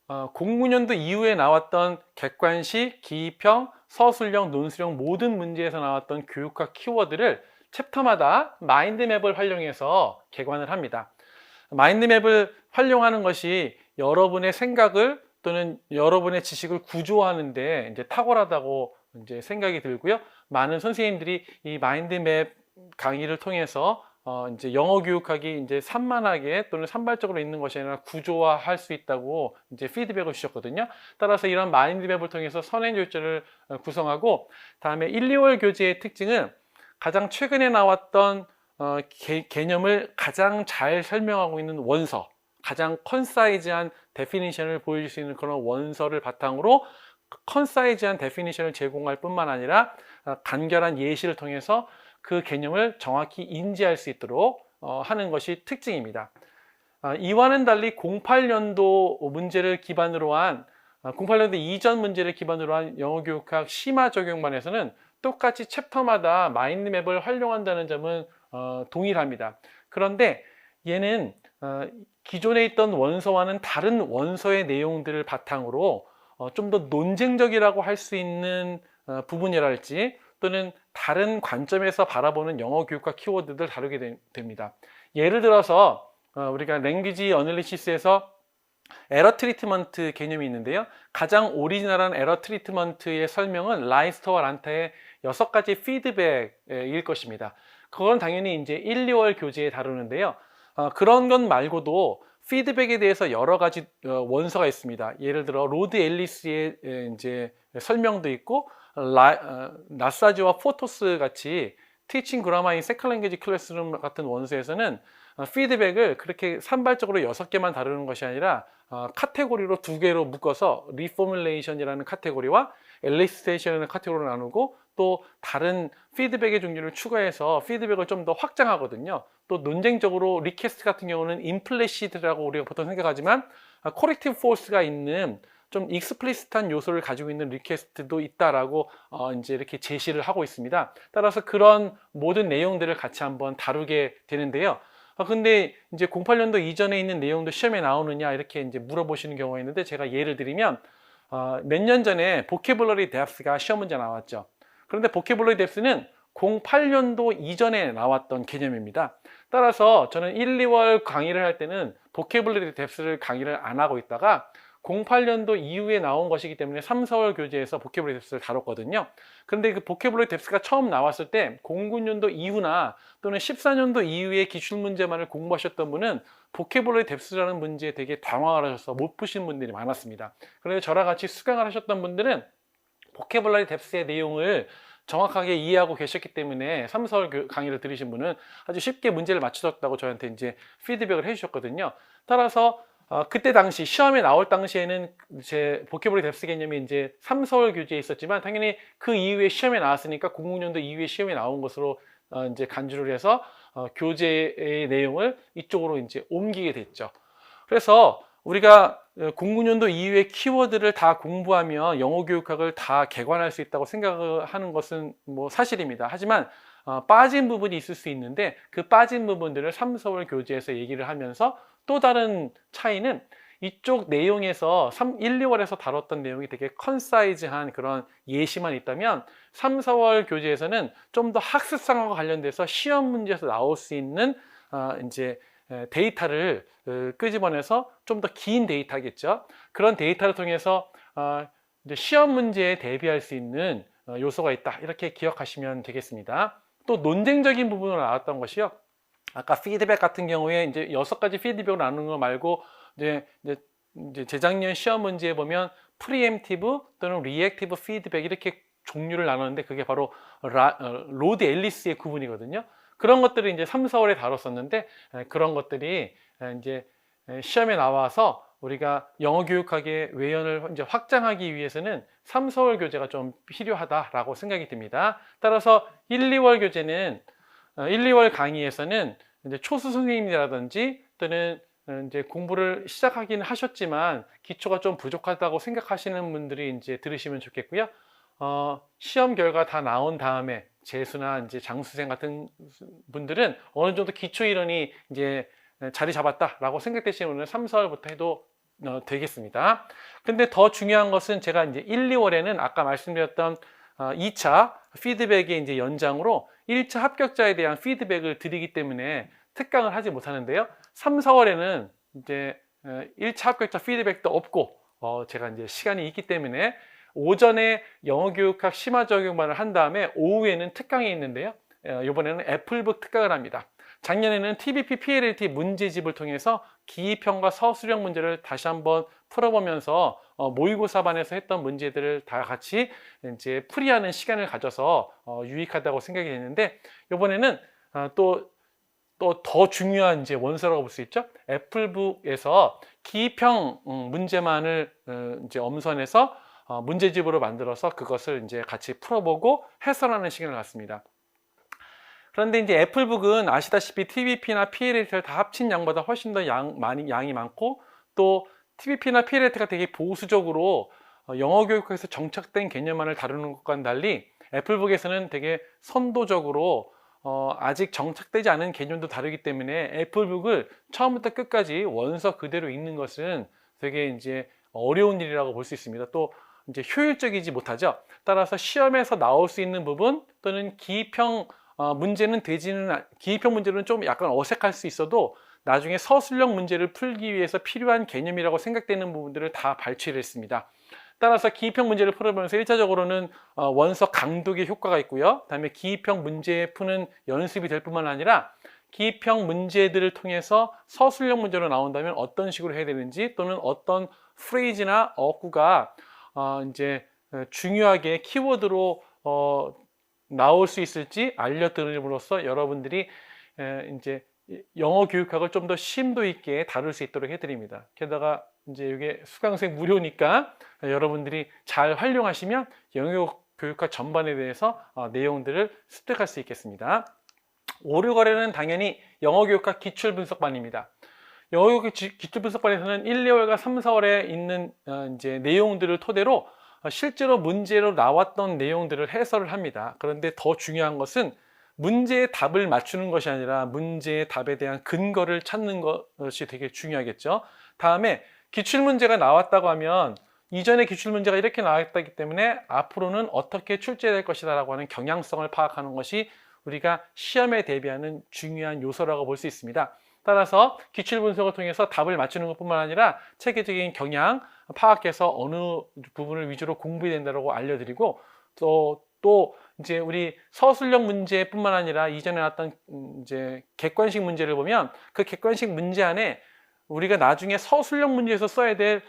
09년도 이후에 나왔던 객관식, 기입형, 서술형, 논술형 모든 문제에서 나왔던 교육학 키워드를 챕터마다 마인드맵을 활용해서 개관을 합니다. 마인드맵을 활용하는 것이 여러분의 생각을 또는 여러분의 지식을 구조하는데 이제 탁월하다고 이제 생각이 들고요. 많은 선생님들이 이 마인드맵 강의를 통해서 이제 영어 교육학이 이제 산만하게 또는 산발적으로 있는 것이 아니라 구조화할 수 있다고 이제 피드백을 주셨거든요. 따라서 이런 마인드맵을 통해서 선행절제를 구성하고, 다음에 1, 2월 교재의 특징은 가장 최근에 나왔던 개념을 가장 잘 설명하고 있는 원서, 가장 컨사이즈한 데피니션을 보여줄 수 있는 그런 원서를 바탕으로 컨사이즈한 데피니션을 제공할 뿐만 아니라 간결한 예시를 통해서 그 개념을 정확히 인지할 수 있도록 하는 것이 특징입니다. 이와는 달리 08년도 문제를 기반으로 한 08년도 이전 문제를 기반으로 한 영어교육학 심화 적용반에서는 똑같이 챕터마다 마인드맵을 활용한다는 점은 동일합니다. 그런데 얘는 기존에 있던 원서와는 다른 원서의 내용들을 바탕으로 좀 더 논쟁적이라고 할 수 있는 부분이랄지, 또는 다른 관점에서 바라보는 영어 교육학 키워드들 다루게 됩니다. 예를 들어서 우리가 랭귀지 어널리시스에서 에러 트리트먼트 개념이 있는데요. 가장 오리지널한 에러 트리트먼트의 설명은 라이스터와 란타의 6가지 피드백일 것입니다. 그건 당연히 이제 1, 2월 교재에 다루는데요. 그런 것 말고도 피드백에 대해서 여러 가지 원서가 있습니다. 예를 들어 로드 앨리스의 이제 설명도 있고, 나사지와 포토스 같이 Teaching Grammar in Second Language Classroom 같은 원서에서는 피드백을 그렇게 산발적으로 6개만 다루는 것이 아니라 카테고리로 2개로 묶어서 리포뮬레이션이라는 카테고리와 엘리스테이션이라는 카테고리로 나누고, 또 다른 피드백의 종류를 추가해서 피드백을 좀 더 확장하거든요. 또 논쟁적으로 리퀘스트 같은 경우는 임플리시트라고 우리가 보통 생각하지만 코렉티브 포스가 있는 좀 익스플리시트한 요소를 가지고 있는 리퀘스트도 있다라고 이제 이렇게 제시를 하고 있습니다. 따라서 그런 모든 내용들을 같이 한번 다루게 되는데요. 근데 이제 08년도 이전에 있는 내용도 시험에 나오느냐 이렇게 이제 물어보시는 경우가 있는데, 제가 예를 들면 몇 년 전에 보캐블러리 뎁스가 시험 문제 나왔죠. 그런데 보캐블러리 뎁스는 08년도 이전에 나왔던 개념입니다. 따라서 저는 1, 2월 강의를 할 때는 보캐블러리 뎁스를 강의를 안 하고 있다가 08년도 이후에 나온 것이기 때문에 3, 4월 교재에서 보캐블러리 뎁스를 다뤘거든요. 그런데 그 보캐블러리 뎁스가 처음 나왔을 때 09년도 이후나 또는 14년도 이후에 기출문제만을 공부하셨던 분은 보캐블러리 뎁스라는 문제에 되게 당황을 하셔서 못 푸신 분들이 많았습니다. 그런데 저랑 같이 수강을 하셨던 분들은 보캐블러리 뎁스의 내용을 정확하게 이해하고 계셨기 때문에 3, 4월 강의를 들으신 분은 아주 쉽게 문제를 맞추셨다고 저한테 이제 피드백을 해주셨거든요. 따라서 그때 당시 시험에 나올 당시에는 제 보캐블러리 뎁스 개념이 이제 3, 4월 교재에 있었지만 당연히 그 이후에 시험에 나왔으니까 00년도 이후에 시험에 나온 것으로 이제 간주를 해서 교재의 내용을 이쪽으로 이제 옮기게 됐죠. 그래서 우리가 09년도 이후의 키워드를 다 공부하면 영어 교육학을 다 개관할 수 있다고 생각하는 것은 뭐 사실입니다. 하지만 빠진 부분이 있을 수 있는데 그 빠진 부분들을 3, 4월 교재에서 얘기를 하면서 또 다른 차이는 이쪽 내용에서 1, 2월에서 다뤘던 내용이 되게 컨사이즈한 그런 예시만 있다면 3, 4월 교재에서는 좀 더 학습상과 관련돼서 시험 문제에서 나올 수 있는 이제 데이터를 끄집어내서 좀 더 긴 데이터겠죠. 그런 데이터를 통해서 이제 시험 문제에 대비할 수 있는 요소가 있다. 이렇게 기억하시면 되겠습니다. 또 논쟁적인 부분으로 나왔던 것이요. 아까 피드백 같은 경우에 이제 6가지 피드백을 나누는 거 말고 이제 재작년 시험 문제에 보면 프리엠티브 또는 리액티브 피드백 이렇게 종류를 나누는데 그게 바로 로드 앨리스의 구분이거든요. 그런 것들을 이제 3, 4월에 다뤘었는데 그런 것들이 이제 시험에 나와서 우리가 영어 교육학의 외연을 이제 확장하기 위해서는 3, 4월 교재가 좀 필요하다라고 생각이 듭니다. 따라서 1, 2월 교재는 1, 2월 강의에서는 이제 초수 선생님이라든지 또는 이제 공부를 시작하긴 하셨지만 기초가 좀 부족하다고 생각하시는 분들이 이제 들으시면 좋겠고요. 시험 결과 다 나온 다음에 재수나 이제 장수생 같은 분들은 어느 정도 기초 이론이 이제 자리 잡았다라고 생각되시는 분은 3, 4월부터 해도 되겠습니다. 근데 더 중요한 것은 제가 이제 1, 2월에는 아까 말씀드렸던 2차 피드백의 이제 연장으로 1차 합격자에 대한 피드백을 드리기 때문에 특강을 하지 못하는데요. 3, 4월에는 이제 1차 합격자 피드백도 없고 제가 이제 시간이 있기 때문에 오전에 영어 교육학 심화 적용반을 한 다음에 오후에는 특강이 있는데요. 이번에는 애플북 특강을 합니다. 작년에는 TBP PLLT 문제집을 통해서 기입형과 서술형 문제를 다시 한번 풀어보면서 모의고사반에서 했던 문제들을 다 같이 이제 풀이하는 시간을 가져서 유익하다고 생각이 됐는데 이번에는 또 더 중요한 이제 원서라고 볼 수 있죠. 애플북에서 기입형 문제만을 이제 엄선해서 문제집으로 만들어서 그것을 이제 같이 풀어보고 해설하는 시간을 갖습니다. 그런데 이제 애플북은 아시다시피 TBP나 PLLT를 다 합친 양보다 훨씬 더 양이 많고 또 TBP나 PLLT가 되게 보수적으로 영어 교육학에서 정착된 개념만을 다루는 것과는 달리 애플북에서는 되게 선도적으로 아직 정착되지 않은 개념도 다루기 때문에 애플북을 처음부터 끝까지 원서 그대로 읽는 것은 되게 이제 어려운 일이라고 볼 수 있습니다. 또 이제 효율적이지 못하죠. 따라서 시험에서 나올 수 있는 부분 또는 기입형 기입형 문제는 좀 약간 어색할 수 있어도 나중에 서술형 문제를 풀기 위해서 필요한 개념이라고 생각되는 부분들을 다 발췌를 했습니다. 따라서 기입형 문제를 풀어보면서 1차적으로는 원서 강독의 효과가 있고요. 다음에 기입형 문제 푸는 연습이 될 뿐만 아니라 기입형 문제들을 통해서 서술형 문제로 나온다면 어떤 식으로 해야 되는지 또는 어떤 프레이즈나 어구가 이제 중요하게 키워드로 나올 수 있을지 알려드림으로써 여러분들이 이제 영어 교육학을 좀 더 심도 있게 다룰 수 있도록 해드립니다. 게다가 이제 이게 수강생 무료니까 여러분들이 잘 활용하시면 영어 교육학 전반에 대해서 내용들을 습득할 수 있겠습니다. 5, 6월에는 당연히 영어 교육학 기출 분석반입니다. 영어 교육학 기출 분석반에서는 1, 2월과 3, 4월에 있는 이제 내용들을 토대로 실제로 문제로 나왔던 내용들을 해설을 합니다. 그런데 더 중요한 것은 문제의 답을 맞추는 것이 아니라 문제의 답에 대한 근거를 찾는 것이 되게 중요하겠죠. 다음에 기출문제가 나왔다고 하면 이전에 기출문제가 이렇게 나왔기 때문에 앞으로는 어떻게 출제될 것이다 라고 하는 경향성을 파악하는 것이 우리가 시험에 대비하는 중요한 요소라고 볼 수 있습니다. 따라서 기출분석을 통해서 답을 맞추는 것뿐만 아니라 체계적인 경향 파악해서 어느 부분을 위주로 공부해야 된다고 알려드리고, 또 이제 우리 서술형 문제뿐만 아니라 이전에 나왔던 이제 객관식 문제를 보면 그 객관식 문제 안에 우리가 나중에 서술형 문제에서 써야 될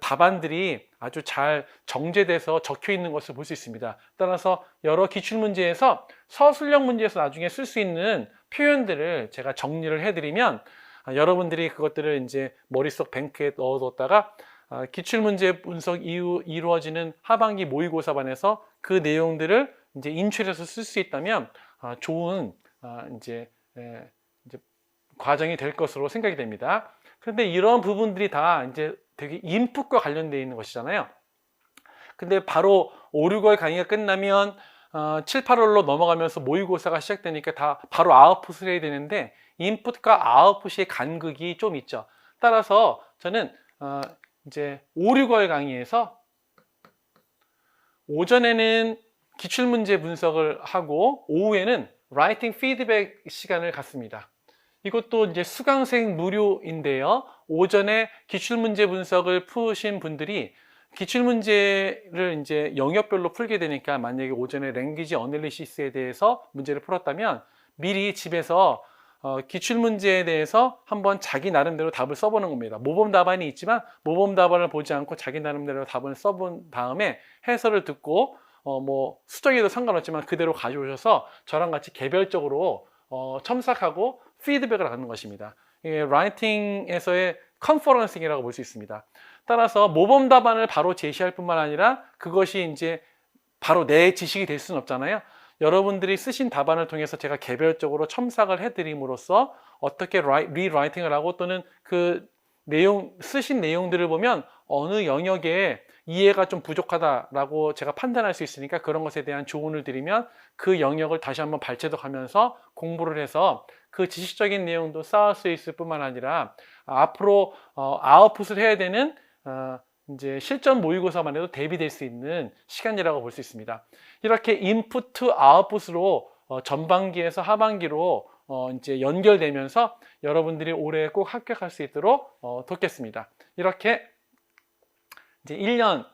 답안들이 아주 잘 정제돼서 적혀 있는 것을 볼 수 있습니다. 따라서 여러 기출문제에서 서술형 문제에서 나중에 쓸 수 있는 표현들을 제가 정리를 해드리면 여러분들이 그것들을 이제 머릿속 뱅크에 넣어뒀다가 기출문제 분석 이후 이루어지는 하반기 모의고사반에서 그 내용들을 이제 인출해서 쓸 수 있다면 좋은 이제 과정이 될 것으로 생각이 됩니다. 그런데 이런 부분들이 다 이제 되게 인풋과 관련되어 있는 것이잖아요. 근데 바로 5, 6월 강의가 끝나면 7, 8월로 넘어가면서 모의고사가 시작되니까 다 바로 아웃풋을 해야 되는데 인풋과 아웃풋의 간극이 좀 있죠. 따라서 저는 이제 5, 6월 강의에서 오전에는 기출문제 분석을 하고 오후에는 라이팅 피드백 시간을 갖습니다. 이것도 이제 수강생 무료인데요. 오전에 기출문제 분석을 푸신 분들이 기출문제를 이제 영역별로 풀게 되니까 만약에 오전에 랭귀지 어널리시스에 대해서 문제를 풀었다면 미리 집에서 기출문제에 대해서 한번 자기 나름대로 답을 써보는 겁니다. 모범 답안이 있지만 모범 답안을 보지 않고 자기 나름대로 답을 써본 다음에 해설을 듣고 뭐 수정해도 상관없지만 그대로 가져오셔서 저랑 같이 개별적으로 첨삭하고 피드백을 하는 것입니다. 이게 라이팅에서의 컨퍼런싱이라고 볼 수 있습니다. 따라서 모범 답안을 바로 제시할 뿐만 아니라 그것이 이제 바로 내 지식이 될 수는 없잖아요. 여러분들이 쓰신 답안을 통해서 제가 개별적으로 첨삭을 해드림으로써 어떻게 리라이팅을 하고 또는 그 쓰신 내용들을 보면 어느 영역에 이해가 좀 부족하다라고 제가 판단할 수 있으니까 그런 것에 대한 조언을 드리면 그 영역을 다시 한번 발췌독하면서 공부를 해서 그 지식적인 내용도 쌓을 수 있을 뿐만 아니라 앞으로 아웃풋을 해야 되는 이제 실전 모의고사만 해도 대비될 수 있는 시간이라고 볼 수 있습니다. 이렇게 인풋 투 아웃풋으로 전반기에서 하반기로 이제 연결되면서 여러분들이 올해 꼭 합격할 수 있도록 돕겠습니다. 이렇게 이제 1년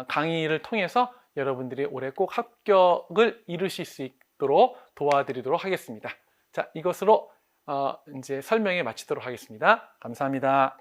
강의를 통해서 여러분들이 올해 꼭 합격을 이루실 수 있도록 도와드리도록 하겠습니다. 자, 이것으로 이제 설명에 마치도록 하겠습니다. 감사합니다.